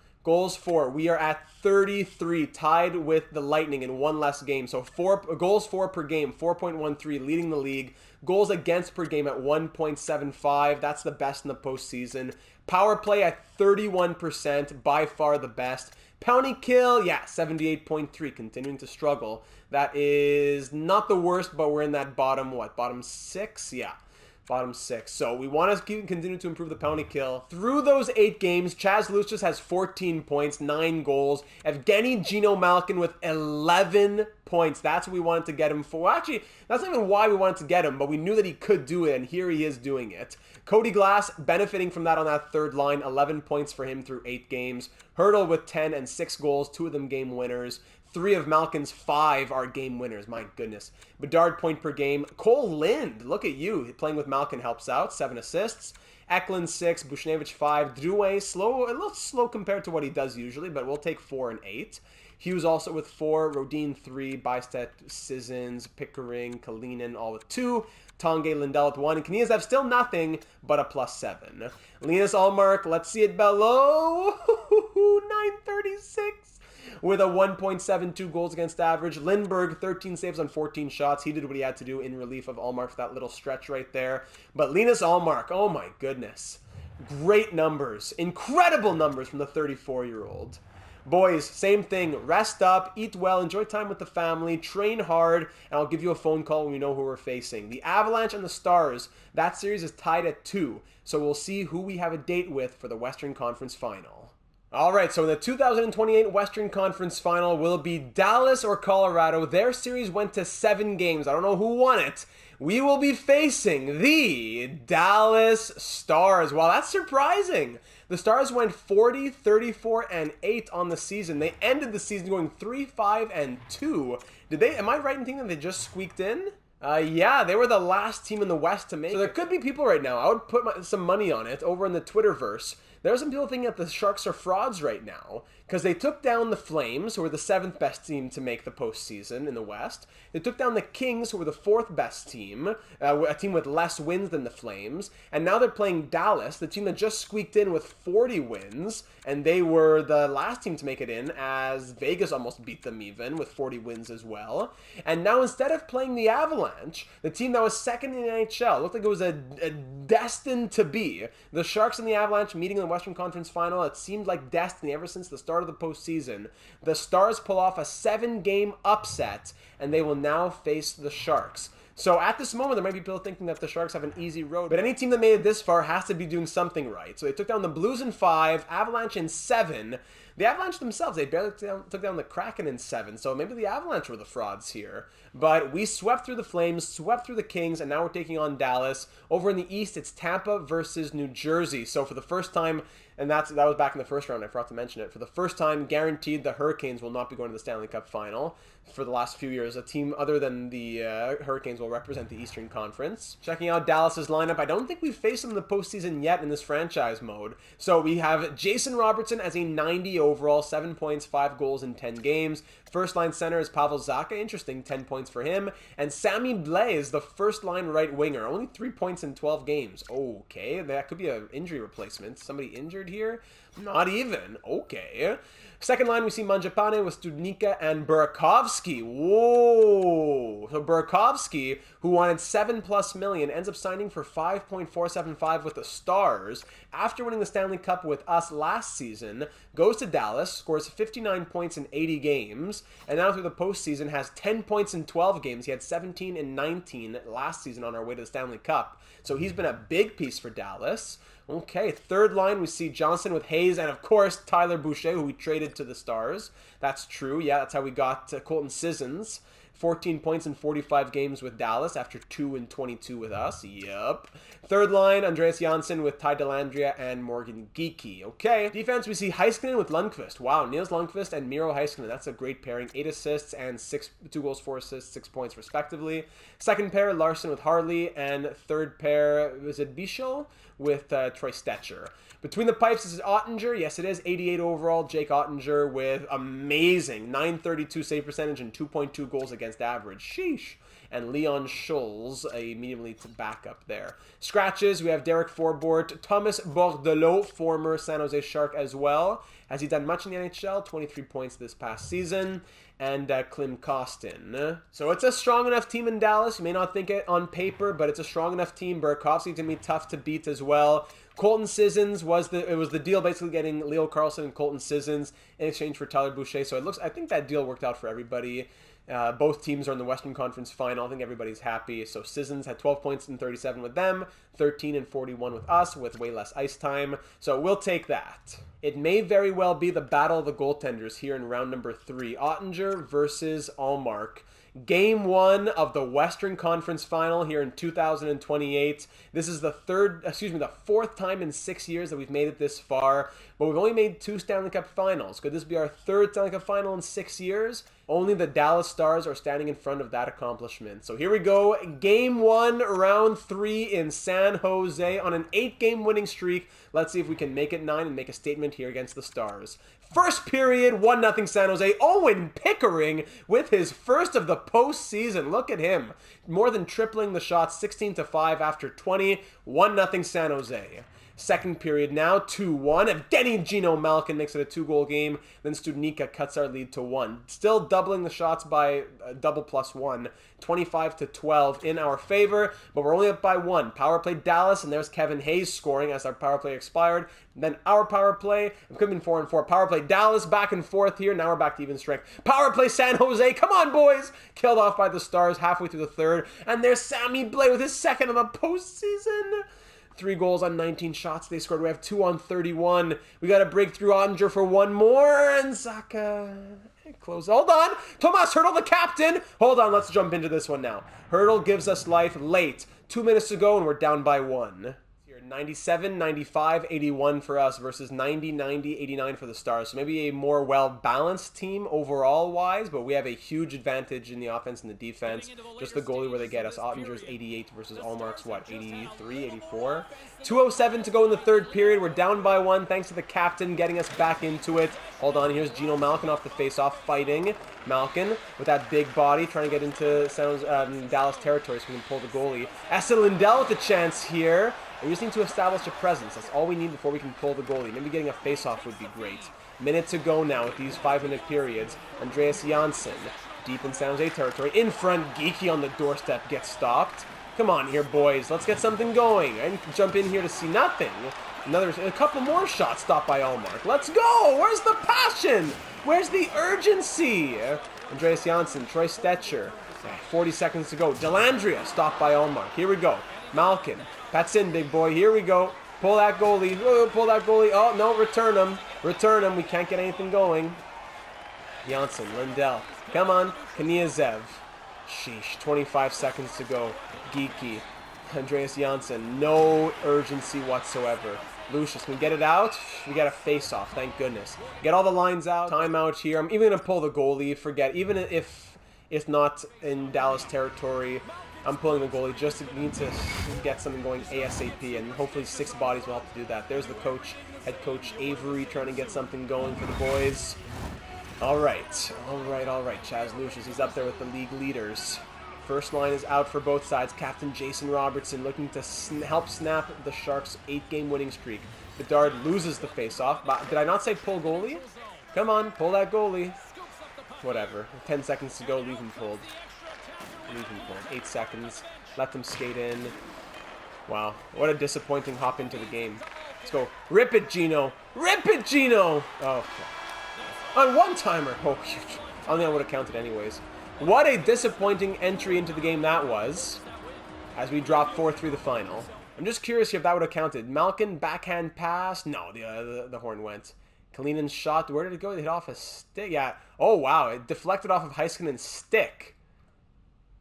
We are at 33, tied with the Lightning in 1 less game. So goals for per game, 4.13, leading the league. Goals against per game at 1.75. That's the best in the postseason. Power play at 31%, by far the best. Penalty kill, 78.3, continuing to struggle. That is not the worst, but we're in that bottom 6? Yeah. Bottom 6. So we want to continue to improve the penalty kill. Through those 8 games, Chaz Lucius has 14 points, 9 goals. Evgeny Gino Malkin with 11 points. That's what we wanted to get him for. Well, actually, that's not even why we wanted to get him, but we knew that he could do it, and here he is doing it. Cody Glass benefiting from that on that third line. 11 points for him through 8 games. Hertl with 10 and 6 goals, 2 of them game winners. 3 of Malkin's 5 are game winners. My goodness. Bedard point per game. Cole Lind, look at you. Playing with Malkin helps out. 7 assists. Eklund 6. Bushnevich 5. Drouin a little slow compared to what he does usually, but we'll take 4 and 8. Hughes also with 4. Rodin 3. Bystedt, Sissons, Pickering, Kalinin all with 2. Tanguay, Lindell with 1. And Kniazev still nothing but a +7. Linus Ullmark, let's see it below. 936. With a 1.72 goals against average. Lindbergh, 13 saves on 14 shots. He did what he had to do in relief of Ullmark for that little stretch right there. But Linus Ullmark, oh my goodness. Great numbers. Incredible numbers from the 34-year-old. Boys, same thing. Rest up, eat well, enjoy time with the family, train hard, and I'll give you a phone call when we know who we're facing. The Avalanche and the Stars, that series is tied at 2, so we'll see who we have a date with for the Western Conference Final. All right, so in the 2028 Western Conference Final will be Dallas or Colorado. Their series went to 7 games. I don't know who won it. We will be facing the Dallas Stars. Wow, that's surprising. The Stars went 40, 34, and 8 on the season. They ended the season going 3, 5, and 2. Am I right in thinking that they just squeaked in? Yeah, they were the last team in the West to make it. So there could be people right now, I would put some money on it over in the Twitterverse. There are some people thinking that the Sharks are frauds right now because they took down the Flames, who were the 7th best team to make the postseason in the West. They took down the Kings, who were the 4th best team, a team with less wins than the Flames. And now they're playing Dallas, the team that just squeaked in with 40 wins. And they were the last team to make it in, as Vegas almost beat them even with 40 wins as well. And now instead of playing the Avalanche, the team that was 2nd in the NHL, looked like it was a destined to be. The Sharks and the Avalanche meeting in the Western Conference Final. It seemed like destiny ever since the start of the postseason. The Stars pull off a 7-game upset, and they will now face the Sharks. So at this moment, there might be people thinking that the Sharks have an easy road. But any team that made it this far has to be doing something right. So they took down the Blues in 5, Avalanche in 7. The Avalanche themselves, they barely took down the Kraken in 7. So maybe the Avalanche were the frauds here. But we swept through the Flames, swept through the Kings, and now we're taking on Dallas. Over in the East, it's Tampa versus New Jersey. So for the first time, and that was back in the first round, I forgot to mention it. For the first time, guaranteed, the Hurricanes will not be going to the Stanley Cup final. For the last few years, a team other than the Hurricanes will represent the Eastern Conference. Checking out Dallas's lineup, I don't think we've faced them in the postseason yet in this franchise mode. So we have Jason Robertson as a 90 overall, 7 points, 5 goals in 10 games. First line center is Pavel Zacha, interesting, 10 points for him. And Sammy Blais is the first line right winger, only 3 points in 12 games. Okay, that could be an injury replacement. Somebody injured here? Not even. Okay. Second line, we see Mangiapane with Studnicka and Burakovsky. Whoa! So Burakovsky, who wanted $7+ million, ends up signing for $5.475 with the Stars. After winning the Stanley Cup with us last season, goes to Dallas, scores 59 points in 80 games, and now through the postseason has 10 points in 12 games. He had 17 in 19 last season on our way to the Stanley Cup. So he's been a big piece for Dallas. Okay, third line, we see Johnson with Hayes, and of course, Tyler Boucher, who we traded to the Stars. That's true. Yeah, that's how we got Colton Sissons. 14 points in 45 games with Dallas after 2 and 22 with us. Yep. Third line, Andreas Janssen with Ty Dellandrea and Morgan Geekie. Okay. Defense, we see Heiskanen with Lundqvist. Wow, Niels Lundqvist and Miro Heiskanen. That's a great pairing. 8 assists and 2 goals, 4 assists, 6 points respectively. Second pair, Larson with Harley. And third pair, was it Bichel with Troy Stetcher. Between the pipes, this is Ottinger. Yes, it is. 88 overall. Jake Ottinger with amazing 932 save percentage and 2.2 goals against average. Sheesh. And Leon Schulz, a medium elite backup there. Scratches, we have Derek Forbort, Thomas Bordelot, former San Jose Shark as well. Has he done much in the NHL? 23 points this past season. And Klim Kostin. So it's a strong enough team in Dallas. You may not think it on paper, but it's a strong enough team. Burakovsky's going to be tough to beat as well. Colton Sissons was the deal, basically getting Leo Carlsson and Colton Sissons in exchange for Tyler Boucher. So I think that deal worked out for everybody. Both teams are in the Western Conference Final. I think everybody's happy. So Sissons had 12 points in 37 with them, 13 and 41 with us, with way less ice time. So we'll take that. It may very well be the battle of the goaltenders here in round number 3. Ottinger versus Allmark. Game 1 of the Western Conference Final here in 2028. This is the 4th time in 6 years that we've made it this far, but we've only made 2 Stanley Cup Finals. Could this be our 3rd Stanley Cup Final in 6 years? Only the Dallas Stars are standing in front of that accomplishment. So here we go. Game 1, round 3 in San Jose on an 8-game winning streak. Let's see if we can make it 9 and make a statement here against the Stars. First period, 1-0 San Jose. Owen Pickering with his first of the postseason. Look at him. More than tripling the shots, 16-5 after 20. 1-0 San Jose. Second period now, 2-1. Evgeny Gino Malkin makes it a 2-goal game. Then Studnicka cuts our lead to 1. Still doubling the shots by double plus 1. 25-12 in our favor, but we're only up by 1. Power play Dallas, and there's Kevin Hayes scoring as our power play expired. Then our power play, it could have been 4-4. Power play Dallas, back and forth here. Now we're back to even strength. Power play San Jose, come on boys! Killed off by the Stars halfway through the third. And there's Sammy Blais with his second of the postseason. 3 goals on 19 shots they scored. We have 2 on 31. We got to break through Ottinger for 1 more. And Zacha close. Hold on. Tomas Hertl, the captain. Hold on. Let's jump into this one now. Hertl gives us life late. 2 minutes to go, and we're down by 1. 97, 95, 81 for us versus 90, 90, 89 for the Stars. So maybe a more well-balanced team overall-wise, but we have a huge advantage in the offense and the defense. Just the goalie where they get us. Ottinger's 88 versus Allmark's, what, 83, 84? 2:07 to go in the third period. We're down by 1 thanks to the captain getting us back into it. Hold on, here's Gino Malkin off the face-off, fighting. Malkin with that big body, trying to get into Dallas territory so we can pull the goalie. Essa Lindell with a chance here. We just need to establish a presence. That's all we need before we can pull the goalie. Maybe getting a face-off would be great. Minute to go now with these 5-minute periods. Andreas Janssen, deep in San Jose territory. In front, Geeky on the doorstep gets stopped. Come on here, boys. Let's get something going. I didn't jump in here to see nothing. A couple more shots stopped by Allmark. Let's go! Where's the passion? Where's the urgency? Andreas Janssen, Troy Stetcher. 40 seconds to go. Delandria stopped by Allmark. Here we go. Malkin. Pat's in, big boy. Here we go. Pull that goalie. Pull that goalie. Oh, no. Return him. Return him. We can't get anything going. Janssen. Lindell. Come on. Kniazev. Sheesh. 25 seconds to go. Geeky. Andreas Janssen. No urgency whatsoever. Lucius, can we get it out? We got a face-off. Thank goodness. Get all the lines out. Timeout here. I'm even going to pull the goalie. Forget. Even if it's not in Dallas territory, I'm pulling the goalie just to need to get something going ASAP, and hopefully 6 bodies will help to do that. There's the coach, head coach Avery, trying to get something going for the boys. All right. Chaz Lucius, he's up there with the league leaders. First line is out for both sides. Captain Jason Robertson looking to help snap the Sharks' 8-game winning streak. Bedard loses the faceoff. Did I not say pull goalie? Come on, pull that goalie. Whatever. 10 seconds to go. Leave him pulled. 8 seconds. Let them skate in. Wow. What a disappointing hop into the game. Let's go. Rip it, Gino. Rip it, Gino. Oh, on one-timer. Oh, huge. I don't think I would have counted anyways. What a disappointing entry into the game that was, as we dropped 4-3 the final. I'm just curious here if that would have counted. Malkin, backhand pass. No, the horn went. Kalinen's shot. Where did it go? It hit off a stick. Yeah. Oh, wow. It deflected off of Heiskanen's stick.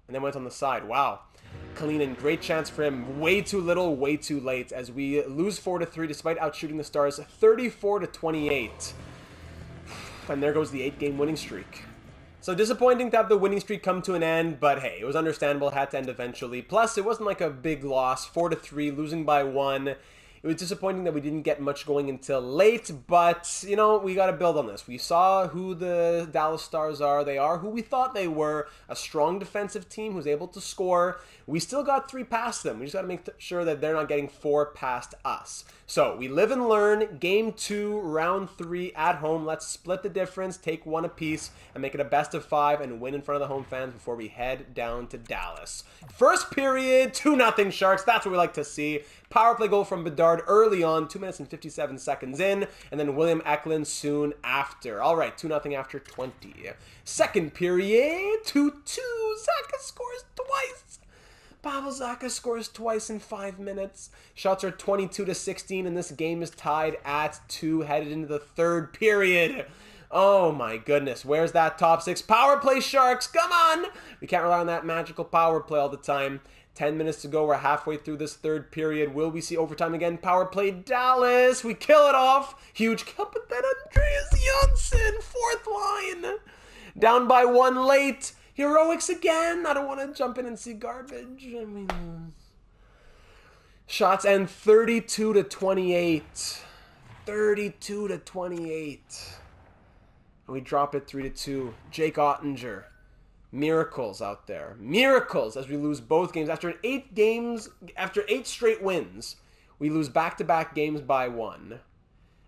And then went on the side. Wow. Kalinen, great chance for him. Way too little, way too late. As we lose 4-3 despite outshooting the Stars 34-28. And there goes the 8-game winning streak. So disappointing to have the winning streak come to an end, but hey, it was understandable. It had to end eventually. Plus, it wasn't like a big loss. 4-3, losing by 1. It was disappointing that we didn't get much going until late, but, you know, we got to build on this. We saw who the Dallas Stars are. They are who we thought they were, a strong defensive team who's able to score. We still got 3 past them. We just got to make sure that they're not getting 4 past us. So, we live and learn. Game 2, round 3 at home. Let's split the difference, take 1 apiece, and make it a best of 5 and win in front of the home fans before we head down to Dallas. First period, 2-0 Sharks. That's what we like to see. Power play goal from Bedard early on, 2 minutes and 57 seconds in, and then William Eklund soon after. All right, 2-0 after 20. Second period, 2-2. Zacha scores twice. Pavel Zacha scores twice in 5 minutes. Shots are 22-16, and this game is tied at 2, headed into the third period. Oh my goodness, where's that top 6 power play, Sharks? Come on! We can't rely on that magical power play all the time. 10 minutes to go. We're halfway through this third period. Will we see overtime again? Power play Dallas. We kill it off. Huge kill, but then Andreas Janssen, 4th line. Down by 1 late. Heroics again. I don't want to jump in and see garbage. I mean, shots end 32-28. 32-28. And we drop it 3-2. Jake Ottinger. Miracles out there. Miracles as we lose both games. After 8 straight wins, we lose back-to-back games by 1.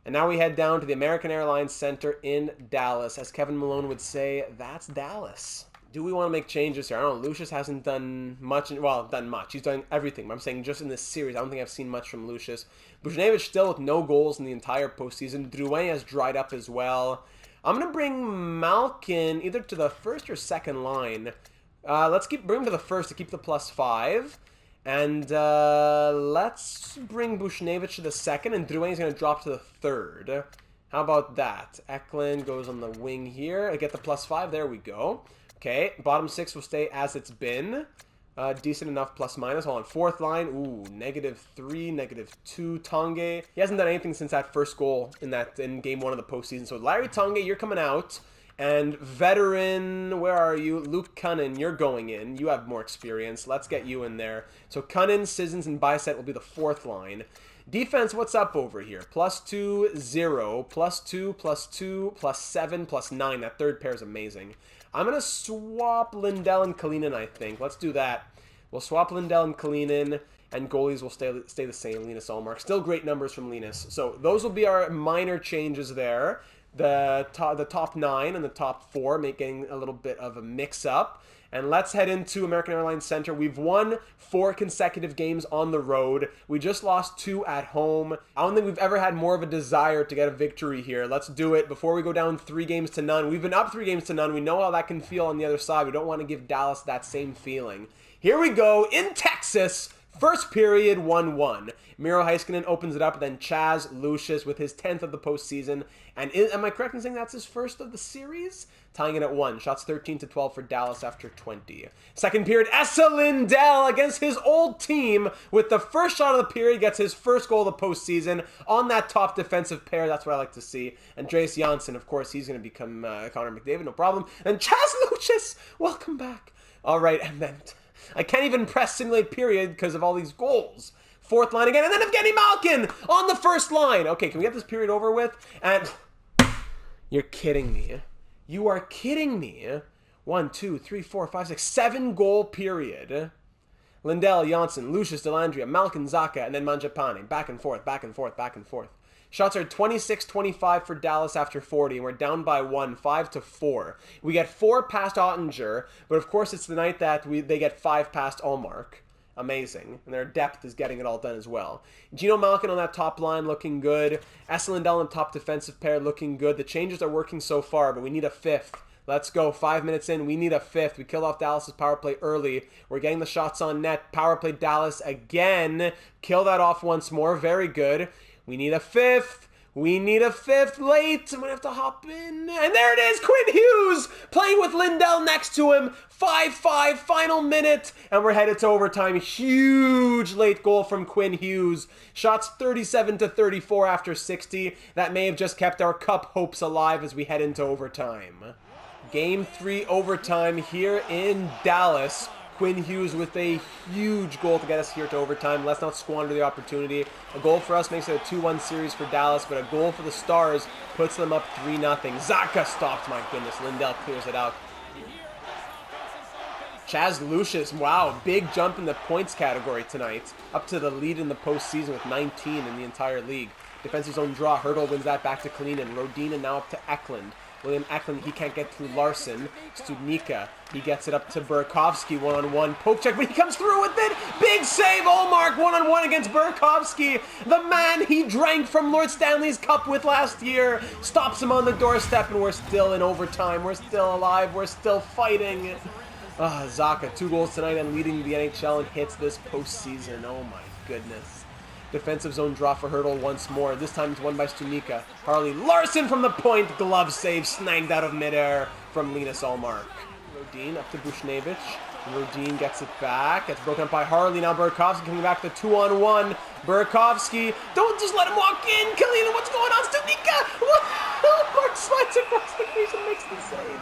And now we head down to the American Airlines Center in Dallas. As Kevin Malone would say, that's Dallas. Do we want to make changes here? I don't know. Lucius hasn't done much. Well, done much. He's done everything. But I'm saying just in this series, I don't think I've seen much from Lucius. Buchnevich still with no goals in the entire postseason. Drouin has dried up as well. I'm going to bring Malkin either to the first or second line. Let's bring him to the first to keep the +5. And let's bring Buchnevich to the second, and Drouin is going to drop to the third. How about that? Eklund goes on the wing here. I get the +5. There we go. Okay, bottom 6 will stay as it's been. Decent enough, plus minus. Hold on, fourth line. Ooh, -3, -2. Tanguay. He hasn't done anything since that first goal in game 1 of the postseason. So Larry Tanguay, you're coming out. And veteran, where are you? Luke Cunnin, you're going in. You have more experience. Let's get you in there. So Cunnin, Sissons, and Bicet will be the fourth line. Defense, what's up over here? +2, 0, +2, +2, +7, +9. That third pair is amazing. I'm going to swap Lindell and Kalinin, I think. Let's do that. We'll swap Lindell and Kalinin, and goalies will stay the same. Linus Ullmark. Still great numbers from Linus. So those will be our minor changes there. The top 9 and the top 4 making a little bit of a mix-up. And let's head into American Airlines Center. We've won 4 consecutive games on the road. We just lost 2 at home. I don't think we've ever had more of a desire to get a victory here. Let's do it before we go down 3-0. We've been up 3-0. We know how that can feel on the other side. We don't want to give Dallas that same feeling. Here we go in Texas. First period, 1-1. Miro Heiskanen opens it up, and then Chaz Lucius with his 10th of the postseason. And am I correct in saying that's his first of the series? Tying it at 1. Shots 13-12 for Dallas after 20. Second period, Esa Lindell against his old team with the first shot of the period, gets his first goal of the postseason on that top defensive pair. That's what I like to see. Andreas Janssen, of course, he's going to become Connor McDavid, no problem. And Chaz Lucius, welcome back. All right, and then I can't even press simulate period because of all these goals. Fourth line again, and then Evgeny Malkin on the first line. Okay, can we get this period over with? And you're kidding me. You are kidding me. 1, 2, 3, 4, 5, 6, 7 goal period. Lindell, Janssen, Lucius, Dellandrea, Malkin, Zacha, and then Mangiapane. Back and forth, back and forth, back and forth. Shots are 26-25 for Dallas after 40, and we're down by 1, 5-4. We get 4 past Ottinger, but of course it's the night that they get 5 past Ullmark. Amazing. And their depth is getting it all done as well. Gino Malkin on that top line looking good. Esa Lindell on the top defensive pair looking good. The changes are working so far, but we need a 5th. Let's go. 5 minutes in. We need a 5th. We killed off Dallas's power play early. We're getting the shots on net. Power play Dallas again. Kill that off once more. Very good. We need a 5th. We need a 5th late. I'm going to have to hop in. And there it is. Quinn Hughes playing with Lindell next to him. 5-5, final minute. And we're headed to overtime. Huge late goal from Quinn Hughes. Shots 37-34 after 60. That may have just kept our cup hopes alive as we head into overtime. Game 3 overtime here in Dallas. Quinn Hughes with a huge goal to get us here to overtime. Let's not squander the opportunity. A goal for us makes it a 2-1 series for Dallas, but a goal for the Stars puts them up 3-0. Zacha stopped, my goodness. Lindell clears it out. Chaz Lucius, wow, big jump in the points category tonight. Up to the lead in the postseason with 19 in the entire league. Defensive zone draw. Hurdle wins that back to Kalinin. Rodina now up to Eklund. William Eklund, he can't get through Larson. Studnicka, he gets it up to Burakovsky, one-on-one. Poke check, but he comes through with it. Big save, Ullmark, one-on-one against Burakovsky. The man he drank from Lord Stanley's Cup with last year. Stops him on the doorstep, and we're still in overtime. We're still alive. We're still fighting. Zacha, 2 goals tonight and leading the NHL in hits this postseason. Oh my goodness. Defensive zone draw for Hurdle once more. This time it's won by Studnicka. Harley Larson from the point. Glove save snagged out of midair from Linus Ullmark. Rodin up to Bushnevich. Rodin gets it back. Gets broken up by Harley. Now Burakovsky coming back to 2-on-1. Burakovsky. Don't just let him walk in. Kalina, what's going on? Studnicka. Ullmark slides across the crease and makes the save.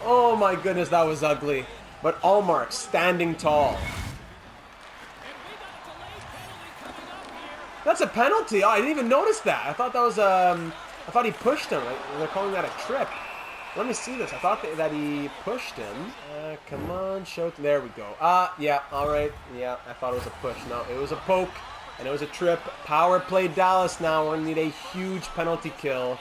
Oh my goodness, that was ugly. But Ullmark standing tall. That's a penalty. Oh, I didn't even notice that. I thought that was, I thought he pushed him. They're calling that a trip. Let me see this. I thought that he pushed him. Come on, show. There we go. Yeah, all right. Yeah, I thought it was a push. No, it was a poke, and it was a trip. Power play Dallas now. We're going to need a huge penalty kill.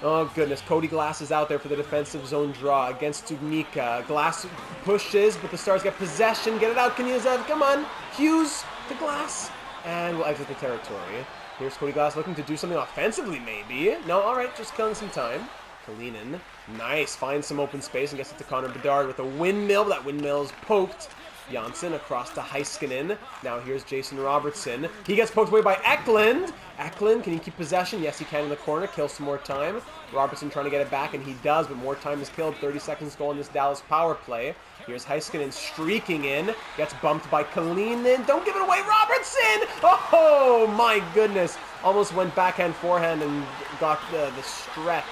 Oh, goodness. Cody Glass is out there for the defensive zone draw against Studnicka. Glass pushes, but the Stars get possession. Get it out, Kniazev. Come on. Hughes to Glass. And we'll exit the territory. Here's Cody Glass looking to do something offensively, maybe. No, all right, just killing some time. Kalinin, nice, finds some open space and gets it to Connor Bedard with a windmill. That windmill is poked. Janssen across to Heiskanen. Now here's Jason Robertson. He gets poked away by Eklund. Eklund, can he keep possession? Yes, he can in the corner. Kill some more time. Robertson trying to get it back, and he does, but more time is killed. 30 seconds to go on this Dallas power play. Here's Heiskanen streaking in. Gets bumped by Kalinin. Don't give it away, Robertson! Oh, my goodness. Almost went backhand, forehand, and got the stretch.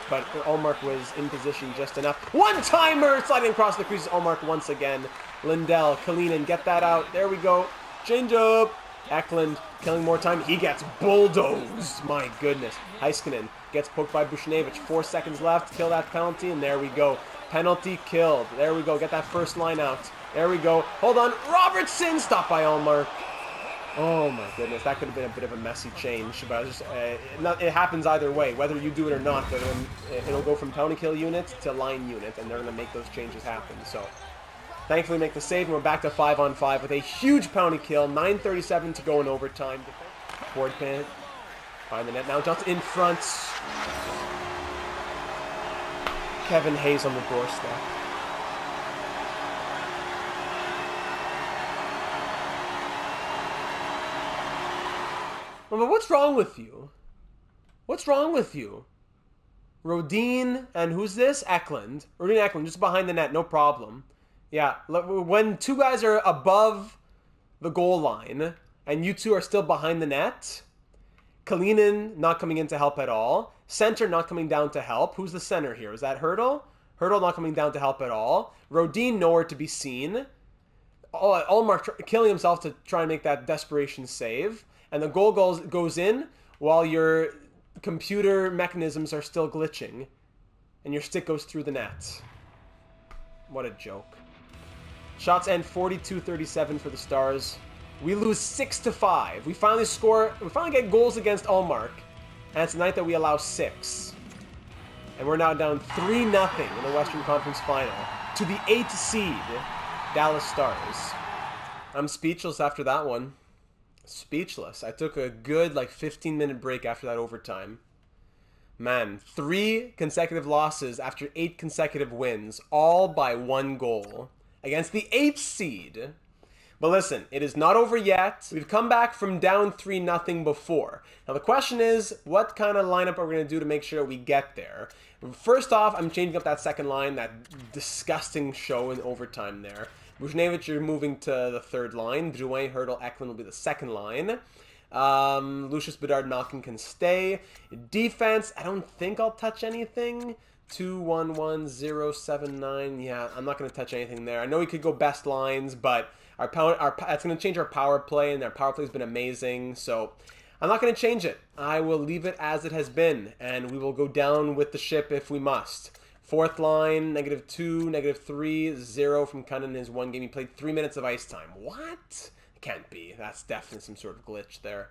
But Ullmark was in position just enough. One-timer sliding across the crease. Ullmark once again. Lindell, Kalinin, get that out. There we go. Change up. Eklund killing more time. He gets bulldozed. My goodness. Heiskanen gets poked by Buchnevich. 4 seconds left. Kill that penalty, and there we go. Penalty killed. There we go. Get that first line out. There we go. Hold on. Robertson stopped by Ullmark. Oh my goodness, that could have been a bit of a messy change, but it happens either way, whether you do it or not. It'll go from penalty kill unit to line unit, and they're going to make those changes happen. So, thankfully make the save, and we're back to 5-on-5 with a huge penalty kill. 9:37 to go in overtime. Board pin, find the net now. Johnson in front. Kevin Hayes on the doorstep. But what's wrong with you? What's wrong with you? Rodin and who's this? Eklund. Rodin Eklund, just behind the net, no problem. Yeah, when two guys are above the goal line and you two are still behind the net, Kalinin not coming in to help at all. Center not coming down to help. Who's the center here? Is that Hurdle? Hurdle not coming down to help at all. Rodin nowhere to be seen. Ullmark killing himself to try and make that desperation save. And the goal goes in while your computer mechanisms are still glitching. And your stick goes through the net. What a joke. Shots end 42-37 for the Stars. We lose 6-5. We finally get goals against Ullmark. And it's a night that we allow 6. And we're now down 3-0 in the Western Conference Final to the 8th seed, Dallas Stars. I'm speechless after that one. Speechless. I took a good 15-minute break after that overtime. Man, 3 consecutive losses after 8 consecutive wins, all by 1 goal against the 8th seed. But listen, it is not over yet. We've come back from down 3-0 before. Now the question is, what kind of lineup are we going to do to make sure we get there? First off, I'm changing up that second line, that disgusting show in overtime there. Buchnevich, you're moving to the third line. Drouin, Hurdle, Eklund will be the second line. Lucius Bedard, Malkin can stay. Defense, I don't think I'll touch anything. 2-1-1-0-7-9. Yeah, I'm not going to touch anything there. I know we could go best lines, but that's going to change our power play, and our power play has been amazing. So I'm not going to change it. I will leave it as it has been, and we will go down with the ship if we must. Fourth line, -2, -3, 0 from Cunnin in his 1 game. He played 3 minutes of ice time. What? It can't be. That's definitely some sort of glitch there.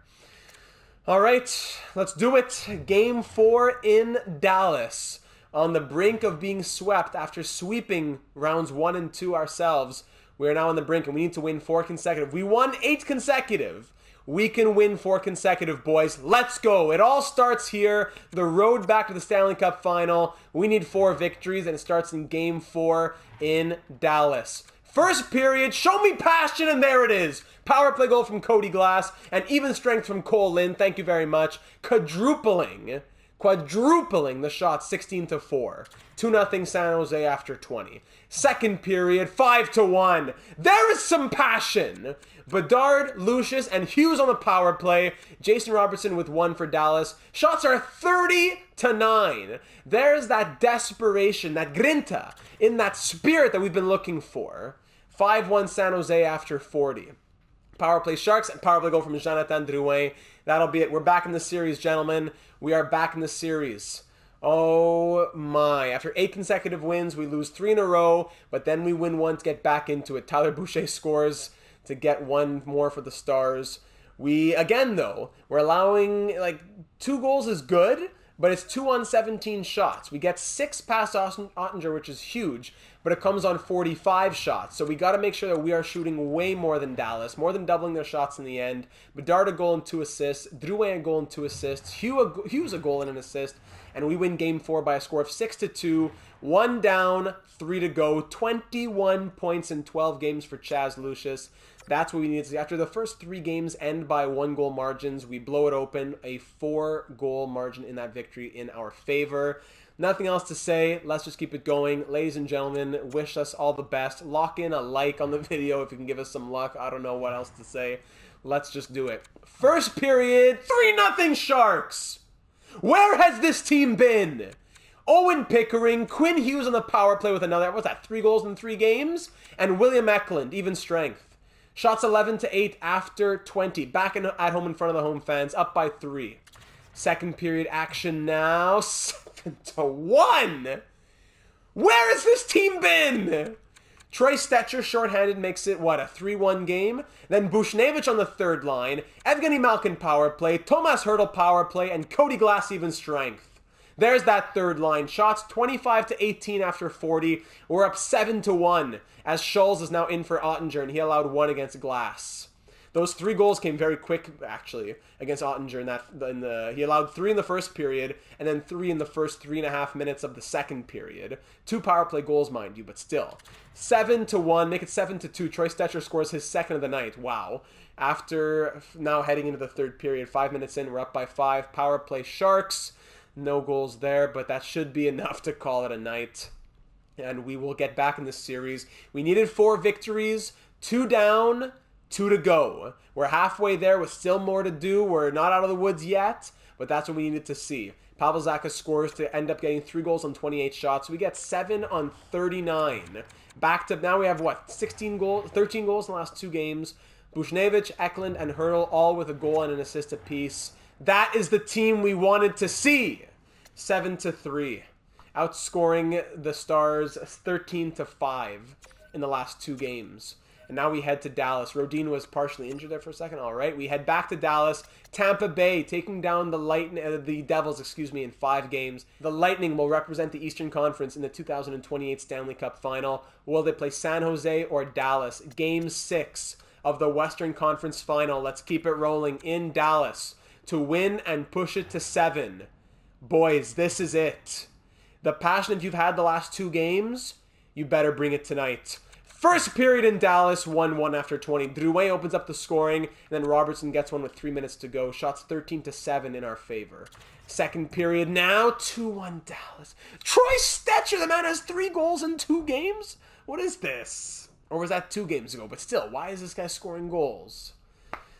All right, let's do it. Game 4 in Dallas. On the brink of being swept after sweeping rounds 1 and 2 ourselves. We are now on the brink, and we need to win 4 consecutive. We won 8 consecutive. We can win 4 consecutive, boys. Let's go. It all starts here. The road back to the Stanley Cup final. We need 4 victories, and it starts in Game 4 in Dallas. First period, show me passion, and there it is. Power play goal from Cody Glass, and even strength from Cole Lind. Thank you very much. Quadrupling the shot, 16-4. 2-0 San Jose after 20. Second period, 5-1. There is some passion. Bedard, Lucius, and Hughes on the power play. Jason Robertson with 1 for Dallas. Shots are 30-9. There's that desperation, that grinta, in that spirit that we've been looking for. 5-1 San Jose after 40. Power play Sharks and power play goal from Jonathan Drouin. That'll be it. We're back in the series, gentlemen. We are back in the series. Oh my. After 8 consecutive wins, we lose 3 in a row, but then we win 1 to get back into it. Tyler Boucher scores to get 1 more for the Stars. Again though, we're allowing 2 goals is good, but it's 2 on 17 shots. We get 6 past Ottinger, which is huge, but it comes on 45 shots. So we got to make sure that we are shooting way more than Dallas, more than doubling their shots in the end. Bedard a goal and 2 assists, Drouin a goal and 2 assists, Hughes a goal and an assist, and we win Game 4 by a score of 6-2. 1 down, 3 to go. 21 points in 12 games for Chaz Lucius. That's what we need to see. After the first 3 games end by 1-goal margins, we blow it open. A 4-goal margin in that victory in our favor. Nothing else to say. Let's just keep it going. Ladies and gentlemen, wish us all the best. Lock in a like on the video if you can give us some luck. I don't know what else to say. Let's just do it. First period, 3-0 Sharks. Where has this team been? Owen Pickering, Quinn Hughes on the power play with another, what's that, 3 goals in 3 games? And William Eklund, even strength. Shots 11-8 after 20. Back at home in front of the home fans, up by 3. Second period action now, 7-1. Where has this team been? Troy Stecher, shorthanded, makes it, what, a 3-1 game? Then Bushnevich on the third line, Evgeny Malkin power play, Tomas Hertl power play, and Cody Glass even strength. There's that third line. Shots 25-18 after 40. We're up 7-1, as Schulz is now in for Ottinger, and he allowed 1 against Glass. Those 3 goals came very quick, actually, against Ottinger. He allowed 3 in the first period, and then 3 in the first 3.5 minutes of the second period. 2 power play goals, mind you, but still. 7-1, make it 7-2. Troy Stecher scores his second of the night. Wow. After now heading into the third period, 5 minutes in, we're up by 5. Power play Sharks. No goals there, but that should be enough to call it a night. And we will get back in this series. We needed 4 victories, 2 down, 2 to go. We're halfway there with still more to do. We're not out of the woods yet, but that's what we needed to see. Pavel Zacha scores to end up getting 3 goals on 28 shots. We get 7 on 39. Back to, now we have what, 13 goals in the last 2 games. Bushnevich, Eklund, and Hertl all with a goal and an assist apiece. That is the team we wanted to see. 7-3. Outscoring the Stars 13-5 in the last 2 games. And now we head to Dallas. Rodin was partially injured there for a second. All right, we head back to Dallas. Tampa Bay taking down the Devils, in 5 games. The Lightning will represent the Eastern Conference in the 2028 Stanley Cup Final. Will they play San Jose or Dallas? Game 6 of the Western Conference Final. Let's keep it rolling in Dallas to win and push it to 7. Boys, this is it. The passion that you've had the last 2 games, you better bring it tonight. First period in Dallas, 1-1 after 20. Drouin opens up the scoring, and then Robertson gets one with 3 minutes to go. Shots 13-7 in our favor. Second period now, 2-1 Dallas. Troy Stecher, the man has 3 goals in 2 games? What is this? Or was that 2 games ago? But still, why is this guy scoring goals?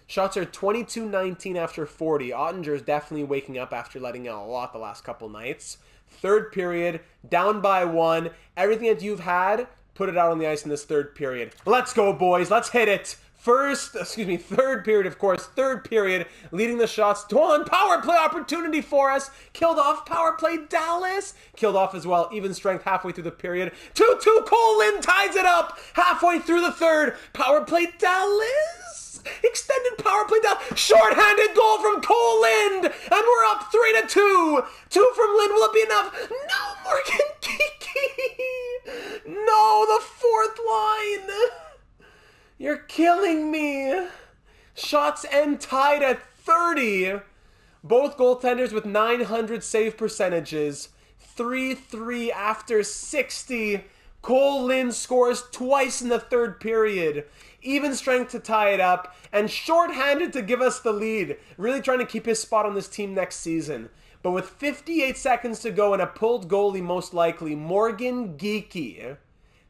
Shots are 22-19 after 40. Ottinger is definitely waking up after letting out a lot the last couple nights. Third period, down by 1. Everything that you've had, put it out on the ice in this third period. Let's go, boys. Let's hit it. Third period, of course. Third period, leading the shots. One power play opportunity for us. Killed off power play Dallas. Killed off as well. Even strength halfway through the period. 2-2. Cole Lind ties it up halfway through the third. Power play Dallas. Extended power play Dallas. Short-handed goal from Cole Lind. And we're up 3-2. 2 from Lind. Will it be enough? No, Morgan Geekie. No, the fourth line. You're killing me. Shots end tied at 30. Both goaltenders with 900 save percentages. 3-3 after 60. Cole Lind scores twice in the third period. Even strength to tie it up. And shorthanded to give us the lead. Really trying to keep his spot on this team next season. But with 58 seconds to go and a pulled goalie most likely, Morgan Geekie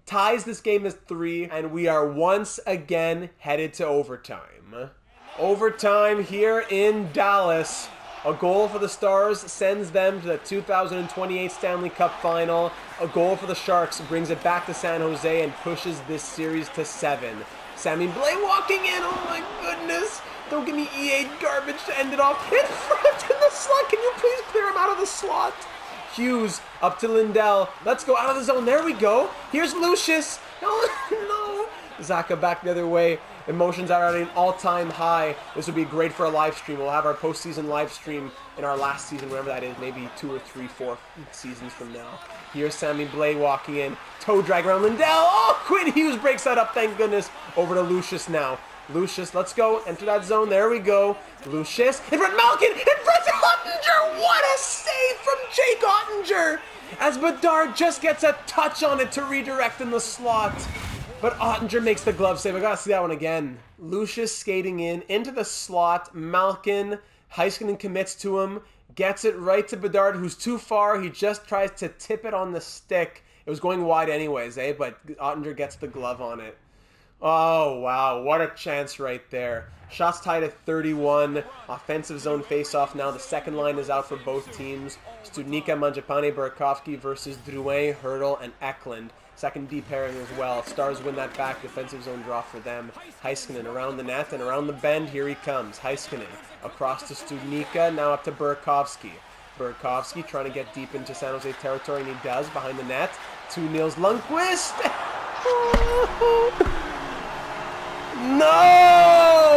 ties this game as 3, and we are once again headed to overtime. Overtime here in Dallas. A goal for the Stars sends them to the 2028 Stanley Cup Final. A goal for the Sharks brings it back to San Jose and pushes this series to 7. Sammy Blais walking in, oh my goodness. Don't give me EA garbage to end it off. In front in the slot, can you please clear him out of the slot? Hughes up to Lindell. Let's go out of the zone. There we go. Here's Lucius. No. Zacha back the other way. Emotions are at an all-time high. This would be great for a live stream. We'll have our postseason live stream in our last season, whatever that is, maybe 2 or 3, 4 seasons from now. Here's Sammy Blais walking in. Toe drag around Lindell. Oh, Quinn Hughes breaks that up, thank goodness. Over to Lucius now. Lucius, let's go. Enter that zone. There we go. Lucius. In front, Malkin. In front, Ottinger. Ottinger! What a save from Jake Ottinger! As Bedard just gets a touch on it to redirect in the slot. But Ottinger makes the glove save. I gotta see that one again. Lucius skating into the slot. Malkin, Heiskanen commits to him. Gets it right to Bedard, who's too far. He just tries to tip it on the stick. It was going wide anyways, but Ottinger gets the glove on it. Oh, wow. What a chance right there. Shots tied at 31. Offensive zone face-off now. The second line is out for both teams. Studnicka, Mangiapane, Burakovsky versus Drouin, Hurdle, and Eklund. Second D pairing as well. Stars win that back. Defensive zone draw for them. Heiskanen around the net and around the bend. Here he comes. Heiskanen across to Studnicka. Now up to Burakovsky. Burakovsky trying to get deep into San Jose territory, and he does behind the net. To Nils Lundqvist. No!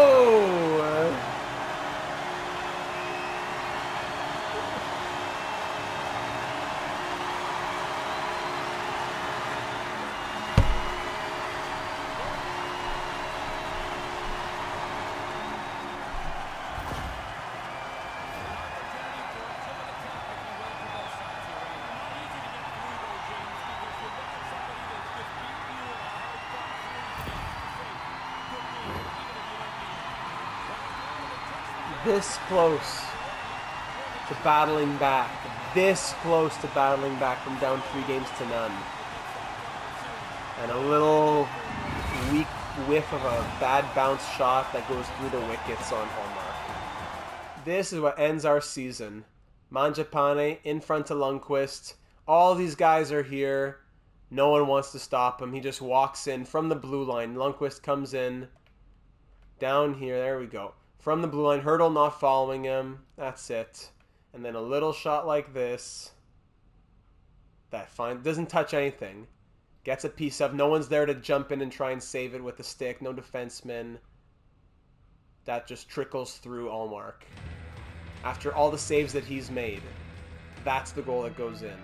This close to battling back. This close to battling back from down 3-0. And a little weak whiff of a bad bounce shot that goes through the wickets on Hallmark. This is what ends our season. Mangiapane in front of Lundqvist. All these guys are here. No one wants to stop him. He just walks in from the blue line. Lundqvist comes in. Down here. There we go. From the blue line, Hurdle not following him. That's it. And then a little shot like this. That doesn't touch anything. Gets a piece of. No one's there to jump in and try and save it with the stick. No defenseman. That just trickles through Allmark. After all the saves that he's made. That's the goal that goes in.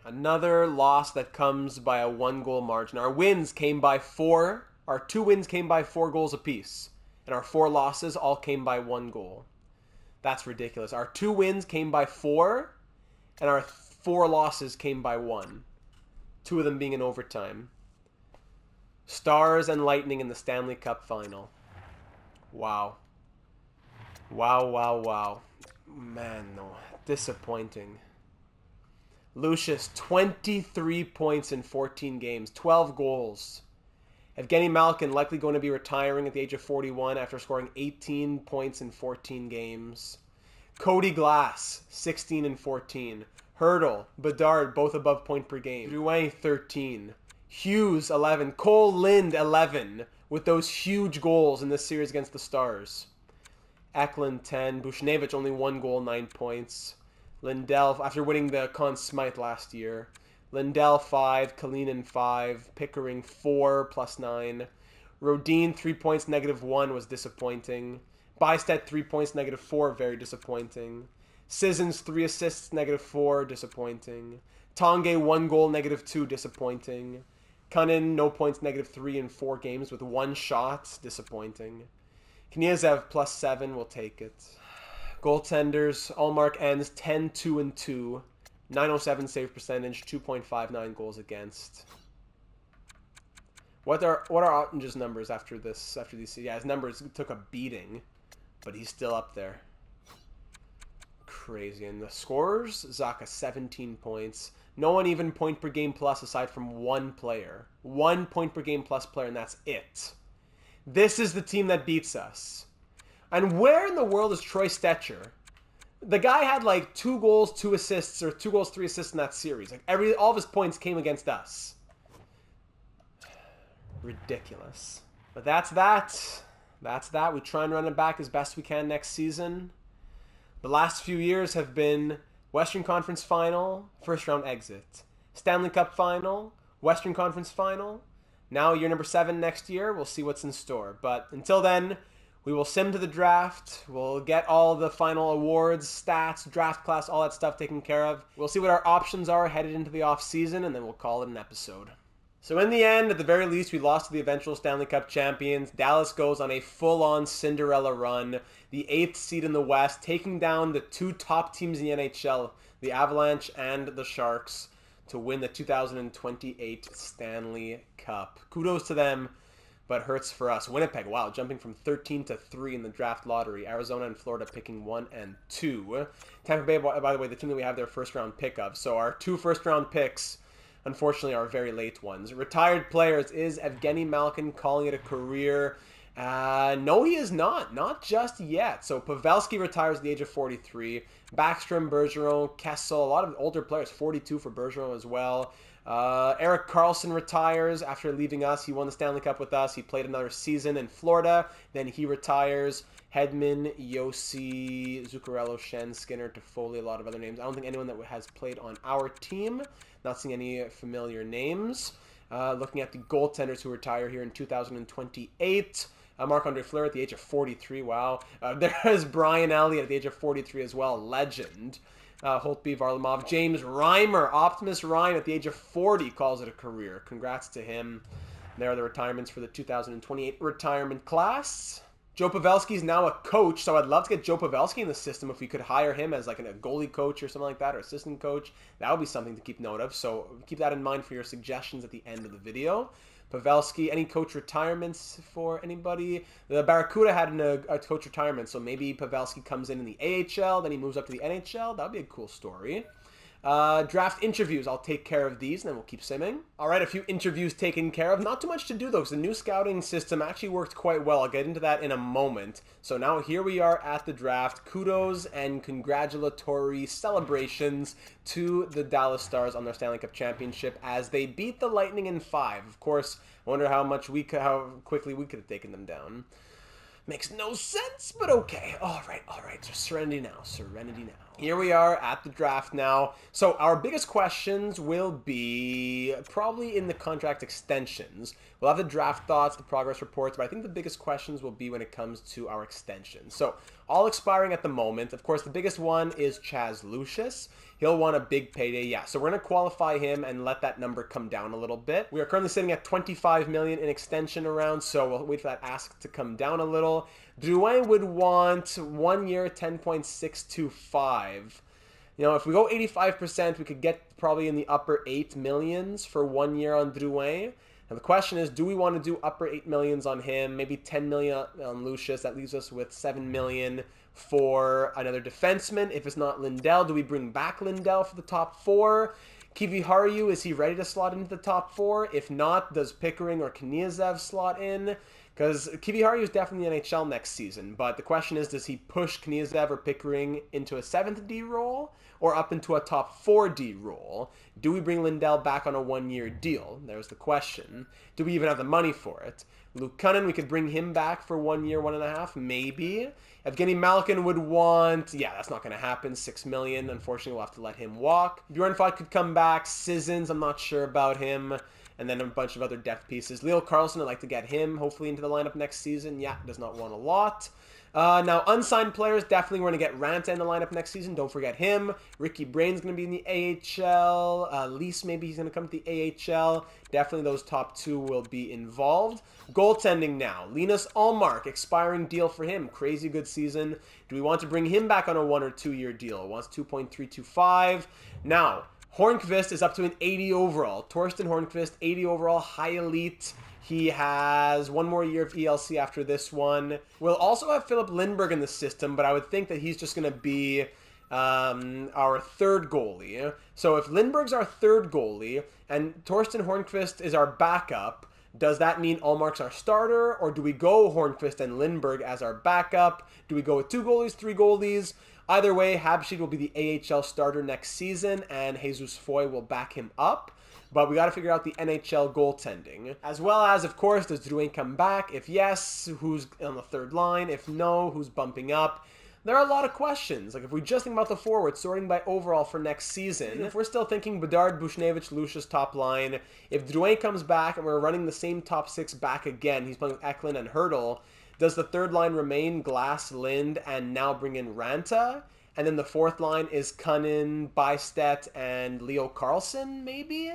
Another loss that comes by a 1-goal margin. Our wins came by 4. Our 2 wins came by 4 goals apiece. And our 4 losses all came by 1 goal. That's ridiculous. Our 2 wins came by 4, and our 4 losses came by 1. 2 of them being in overtime. Stars and Lightning in the Stanley Cup final. Wow. Wow, wow, wow. Man, no. Disappointing. Lucius, 23 points in 14 games. 12 goals. Evgeny Malkin likely going to be retiring at the age of 41 after scoring 18 points in 14 games. Cody Glass, 16 and 14. Hurdle, Bedard, both above point per game. Drouin, 13. Hughes, 11. Cole Lind, 11. With those huge goals in this series against the Stars. Eklund, 10. Buchnevich, only 1 goal, 9 points. Lindell, after winning the Conn Smythe last year. Lindell 5, Kalinin 5, Pickering 4 plus 9. Rodin 3 points, -1 was disappointing. Bystedt 3 points, -4, very disappointing. Sissons 3 assists, -4, disappointing. Tanguay 1 goal, -2, disappointing. Cunnin no points, -3 in 4 games with 1 shot, disappointing. Kniazev +7, we'll take it. Goaltenders, Allmark ends 10-2-2. 907 save percentage, 2.59 goals against. What are Ottinger's numbers after these? Yeah, his numbers took a beating, but he's still up there. Crazy. And the scorers, Zacha 17 points. No one even point per game plus aside from 1 player. 1 point per game plus player, and that's it. This is the team that beats us. And where in the world is Troy Stecher? The guy had like 2 goals, 2 assists, or 2 goals, 3 assists in that series. Like all of his points came against us. Ridiculous. But that's that. That's that. We try and run it back as best we can next season. The last few years have been Western Conference Final, first round exit. Stanley Cup Final, Western Conference Final. Now year number 7 next year. We'll see what's in store. But until then, we will sim to the draft. We'll get all the final awards, stats, draft class, all that stuff taken care of. We'll see what our options are headed into the off season, and then we'll call it an episode. So in the end, at the very least, we lost to the eventual Stanley Cup champions. Dallas goes on a full-on Cinderella run, the 8th seed in the West, taking down the 2 top teams in the NHL, the Avalanche and the Sharks, to win the 2028 Stanley Cup. Kudos to them, but hurts for us. Winnipeg, wow, jumping from 13 to 3 in the draft lottery. Arizona and Florida picking 1 and 2. Tampa Bay, by the way, the team that we have their first-round pick of. So our 2 first-round picks, unfortunately, are very late ones. Retired players, is Evgeny Malkin calling it a career? No, he is not. Not just yet. So Pavelski retires at the age of 43. Backstrom, Bergeron, Kessel, a lot of older players. 42 for Bergeron as well. Erik Karlsson retires after leaving us. He won the Stanley Cup with us. He played another season in Florida. Then he retires. Hedman, Yossi, Zuccarello, Shen, Skinner, Toffoli, a lot of other names. I don't think anyone that has played on our team. Not seeing any familiar names. Looking at the goaltenders who retire here in 2028. Marc-Andre Fleury at the age of 43. Wow. There's Brian Elliott at the age of 43 as well. Legend. Holtby, Varlamov. James Reimer, Optimus Ryan at the age of 40 calls it a career. Congrats to him. There are the retirements for the 2028 retirement class. Joe Pavelski is now a coach, so I'd love to get Joe Pavelski in the system if we could hire him as like a goalie coach or something like that, or assistant coach. That would be something to keep note of, so keep that in mind for your suggestions at the end of the video. Pavelski, any coach retirements for anybody? The Barracuda had a coach retirement, so maybe Pavelski comes in the AHL, then he moves up to the NHL. That would be a cool story. Draft interviews, I'll take care of these, and then we'll keep simming. All right, a few interviews taken care of. Not too much to do, though, because the new scouting system actually worked quite well. I'll get into that in a moment. So now here we are at the draft. Kudos and congratulatory celebrations to the Dallas Stars on their Stanley Cup championship as they beat the Lightning in 5. Of course, I wonder how quickly we could have taken them down. Makes no sense, but okay. All right. So serenity now. Here we are at the draft now. So our biggest questions will be probably in the contract extensions. We'll have the draft thoughts, the progress reports, but I think the biggest questions will be when it comes to our extensions. So all expiring at the moment. Of course, the biggest one is Chaz Lucius. He'll want a big payday, yeah. So we're going to qualify him and let that number come down a little bit. We are currently sitting at $25 million in extension around, so we'll wait for that ask to come down a little. Drouin would want 1 year, 10.625. You know, if we go 85%, we could get probably in the upper 8 millions for 1 year on Drouin. Now the question is, do we want to do upper 8 millions on him? Maybe 10 million on Lucius. That leaves us with 7 million for another defenseman. If it's not Lindell, do we bring back Lindell for the top 4? Kiviharju, is he ready to slot into the top 4? If not, does Pickering or Kniazev slot in? Because Kiviharju is definitely in the NHL next season, but the question is, does he push Kniazev or Pickering into a 7th D role or up into a top 4 D role? Do we bring Lindell back on a 1-year deal? There's the question. Do we even have the money for it? Luke Cunnin, we could bring him back for 1 year, 1.5, maybe. Evgeny Malkin would want, yeah, that's not going to happen, 6 million. Unfortunately, we'll have to let him walk. Bjorn Fott could come back. Sissons, I'm not sure about him. And then a bunch of other depth pieces. Leo Carlson, I'd like to get him hopefully into the lineup next season. Yeah, does not want a lot. Now, unsigned players, definitely we're going to get Ranta in the lineup next season. Don't forget him. Ricky Brain's going to be in the AHL. Lease, maybe he's going to come to the AHL. Definitely those top 2 will be involved. Goaltending now. Linus Ullmark, expiring deal for him. Crazy good season. Do we want to bring him back on a 1 or 2 year deal? Wants 2.325. Now, Hornqvist is up to an 80 overall. Torsten Hornqvist, 80 overall, high elite. He has 1 more year of ELC after this one. We'll also have Philip Lindbergh in the system, but I would think that he's just going to be our 3rd goalie. So if Lindbergh's our 3rd goalie and Torsten Hornqvist is our backup, does that mean Ullmark's our starter, or do we go Hornqvist and Lindbergh as our backup? Do we go with 2 goalies, 3 goalies? Either way, Habschied will be the AHL starter next season, and Jesus Foy will back him up. But we got to figure out the NHL goaltending. As well as, of course, does Drouin come back? If yes, who's on the 3rd line? If no, who's bumping up? There are a lot of questions. Like, if we just think about the forwards, sorting by overall for next season, if we're still thinking Bedard, Buchnevich, Lucius top line, if Drouin comes back and we're running the same top 6 back again, he's playing with Eklund and Hurdle, does the 3rd line remain Glass, Lind, and now bring in Ranta? And then the 4th line is Cunnin, Bystedt, and Leo Carlson, maybe?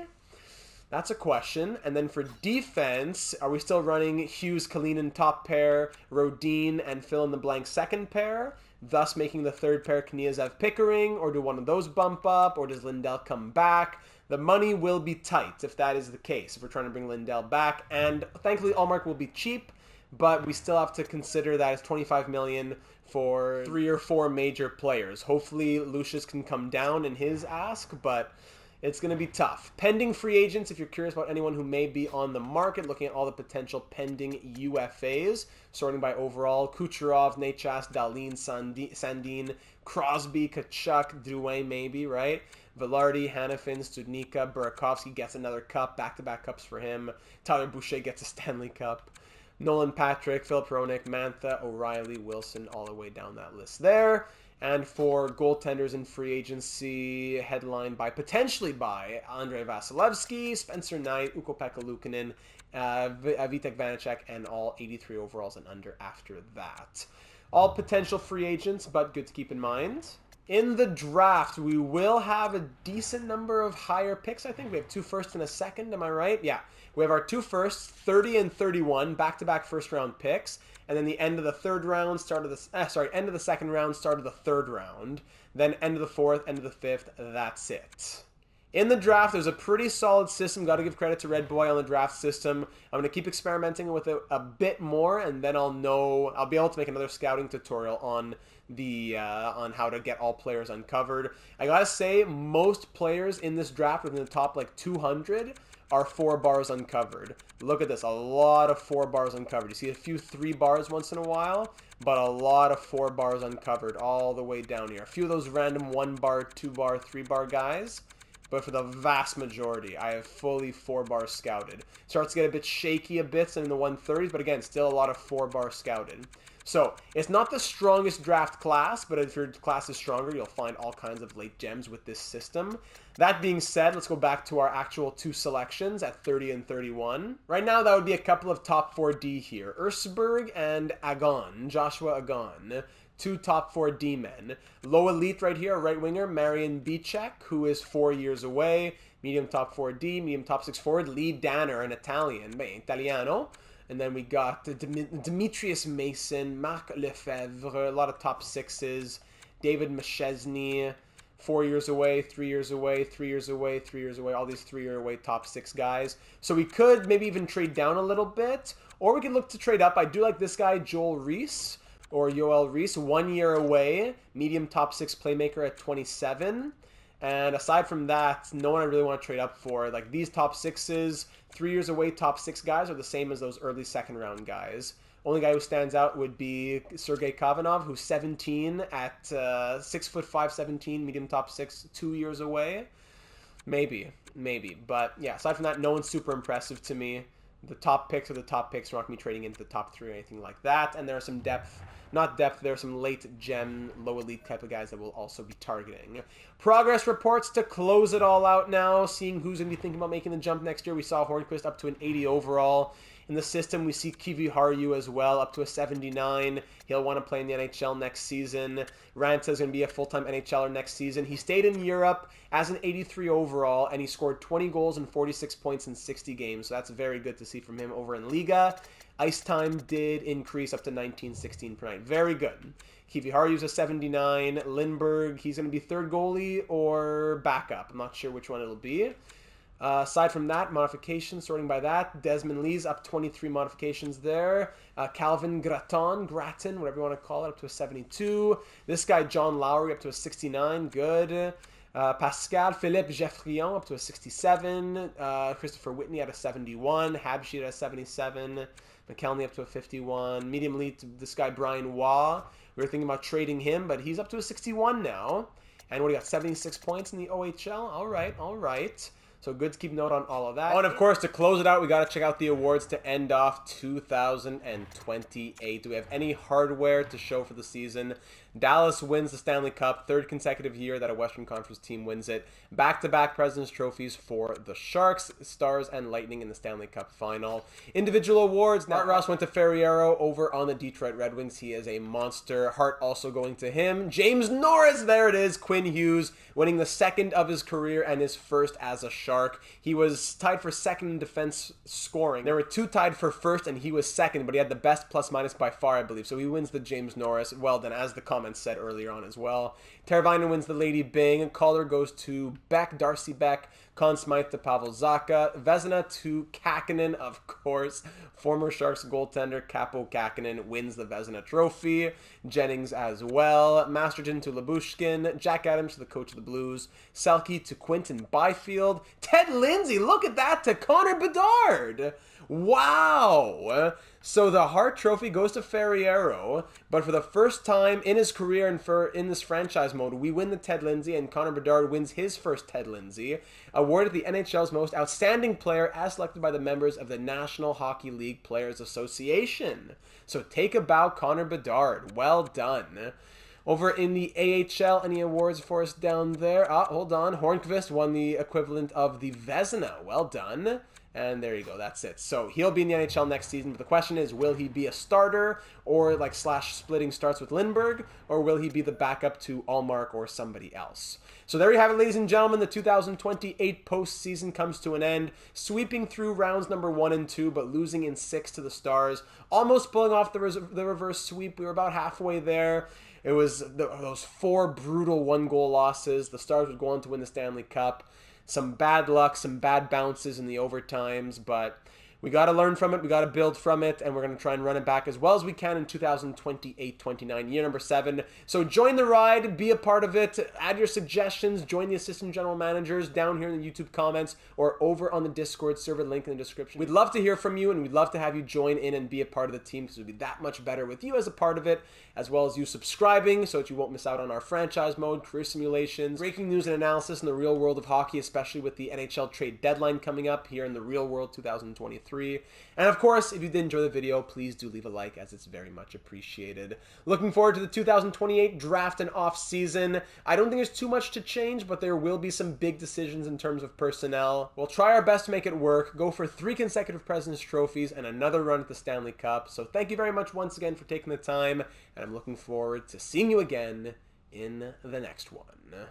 That's a question. And then for defense, are we still running Hughes, Kalinin top pair, Rodin, and fill-in-the-blank second pair, thus making the third pair Kniazev Pickering, or do one of those bump up, or does Lindell come back? The money will be tight if that is the case, if we're trying to bring Lindell back. And thankfully, Allmark will be cheap, but we still have to consider that it's $25 million for 3 or 4 major players. Hopefully, Lucius can come down in his ask, but it's going to be tough. Pending free agents, if you're curious about anyone who may be on the market, looking at all the potential pending UFAs, sorting by overall, Kucherov, Nechas, Dalin, Sandin, Crosby, Kachuk, Drouin maybe, right? Velarde, Hanifin, Studnicka, Burakovsky gets another cup, back-to-back cups for him. Tyler Boucher gets a Stanley Cup. Nolan Patrick, Philip Hronek, Mantha, O'Reilly, Wilson, all the way down that list there. And for goaltenders in free agency, potentially by Andrei Vasilevsky, Spencer Knight, Ukko-Pekka Luukkonen, Vitek Vanacek, and all 83 overalls and under after that. All potential free agents, but good to keep in mind. In the draft, we will have a decent number of higher picks, I think. We have 2 firsts and a second, am I right? Yeah. We have our 2 firsts, 30 and 31, back-to-back first-round picks. And then the end of the third round, end of the second round, start of the third round. Then end of the fourth, end of the fifth, that's it. In the draft, there's a pretty solid system. Got to give credit to Red Boy on the draft system. I'm going to keep experimenting with it a bit more, and then I'll be able to make another scouting tutorial on on how to get all players uncovered. I gotta say, most players in this draft within the top 200 are 4 bars uncovered. Look at this, a lot of 4 bars uncovered. You see a few 3 bars once in a while, but a lot of 4 bars uncovered all the way down here. A few of those random 1 bar, 2 bar, 3 bar guys, but for the vast majority, I have fully 4 bars scouted. Starts to get a bit shaky in the 130s, but again, still a lot of 4 bars scouted. So, it's not the strongest draft class, but if your class is stronger, you'll find all kinds of late gems with this system. That being said, let's go back to our actual 2 selections at 30 and 31. Right now, that would be a couple of top 4D here. Erseberg and Agon, Joshua Agon. 2 top 4 D-men. Low elite right here, right winger, Marian Bicek, who is 4 years away. Medium top 4D, medium top 6 forward, Lee Danner, an Italian, Italiano. And then we got Demetrius Mason, Marc Lefebvre, a lot of top 6s. David Machesney, 4 years away, 3 years away, 3 years away, 3 years away. All these 3-year away top 6 guys. So we could maybe even trade down a little bit. Or we could look to trade up. I do like this guy, Joel Reese, or Yoel Reese, 1 year away. Medium top 6 playmaker at 27. And aside from that, no one I really want to trade up for. These top 6s, 3 years away top 6 guys are the same as those early second round guys. Only guy who stands out would be Sergei Kavanov, who's 17 at 6'5", 17, medium top 6, 2 years away. Maybe. But yeah, aside from that, no one's super impressive to me. The top picks are the top picks. We're not going to be trading into the top 3 or anything like that. And there are some there are some late gem, low elite type of guys that we'll also be targeting. Progress reports to close it all out now. Seeing who's going to be thinking about making the jump next year. We saw Hornquist up to an 80 overall. In the system, we see Kivi Haru as well, up to a 79. He'll want to play in the NHL next season. Ranta is going to be a full-time NHLer next season. He stayed in Europe as an 83 overall, and he scored 20 goals and 46 points in 60 games. So that's very good to see from him over in Liga. Ice time did increase up to 19-16 per night. Very good. Kivi Haru's a 79. Lindbergh, he's going to be third goalie or backup. I'm not sure which one it'll be. Aside from that, modifications, sorting by that, Desmond Lee's up 23 modifications there. Calvin Gratton, whatever you want to call it, up to a 72. This guy, John Lowry, up to a 69. Good. Pascal Philippe Geffrion, up to a 67. Christopher Whitney at a 71. Habsheet at a 77. McKelney up to a 51. Medium elite, this guy, Brian Waugh. We were thinking about trading him, but he's up to a 61 now. And what do you got, 76 points in the OHL? All right. So good to keep note on all of that. Oh, and of course, to close it out, we got to check out the awards to end off 2028. Do we have any hardware to show for the season? Dallas wins the Stanley Cup, third consecutive year that a Western Conference team wins it. Back-to-back President's Trophies for the Sharks, Stars, and Lightning in the Stanley Cup final. Individual awards, Matt Ross went to Ferriero over on the Detroit Red Wings. He is a monster. Hart also going to him. James Norris, there it is. Quinn Hughes winning the second of his career and his first as a Shark. He was tied for second in defense scoring. There were two tied for first, and he was second, but he had the best plus-minus by far, I believe. So he wins the James Norris. Well done, as the comments said earlier on as well. Teravainen wins the Lady Byng. Calder goes to Beck, Darcy Beck. Conn Smythe to Pavel Zacha. Vezina to Kakkonen, of course. Former Sharks goaltender Capo Kakkonen wins the Vezina Trophy. Jennings as well. Masterton to Lyubushkin. Jack Adams to the coach of the Blues. Selke to Quinton Byfield. Ted Lindsay, look at that, to Connor Bedard. Wow! So the Hart Trophy goes to Ferriero, but for the first time in his career and in this franchise mode, we win the Ted Lindsay, and Connor Bedard wins his first Ted Lindsay, awarded the NHL's most outstanding player as selected by the members of the National Hockey League Players Association. So take a bow, Connor Bedard. Well done. Over in the AHL, any awards for us down there? Hold on. Hornqvist won the equivalent of the Vezina. Well done. And there you go, that's it. So he'll be in the NHL next season, but the question is, will he be a starter or like splitting starts with Lindbergh, or will he be the backup to Allmark or somebody else? So there you have it, ladies and gentlemen. The 2028 postseason comes to an end, sweeping through rounds number 1 and 2, but losing in 6 to the Stars, almost pulling off the reverse sweep. We were about halfway there. It was those 4 brutal 1-goal losses. The Stars would go on to win the Stanley Cup. Some bad luck, some bad bounces in the overtimes, but we got to learn from it, we got to build from it, and we're going to try and run it back as well as we can in 2028-29, year number 7. So join the ride, be a part of it, add your suggestions, join the assistant general managers down here in the YouTube comments or over on the Discord server, link in the description. We'd love to hear from you, and we'd love to have you join in and be a part of the team, because it would be that much better with you as a part of it, as well as you subscribing so that you won't miss out on our franchise mode, career simulations, breaking news and analysis in the real world of hockey, especially with the NHL trade deadline coming up here in the real world 2023. And of course, if you did enjoy the video, please do leave a like, as it's very much appreciated. Looking forward to the 2028 draft and off-season. I don't think there's too much to change, but there will be some big decisions in terms of personnel. We'll try our best to make it work, go for 3 consecutive President's Trophies and another run at the Stanley Cup. So thank you very much once again for taking the time, and I'm looking forward to seeing you again in the next one.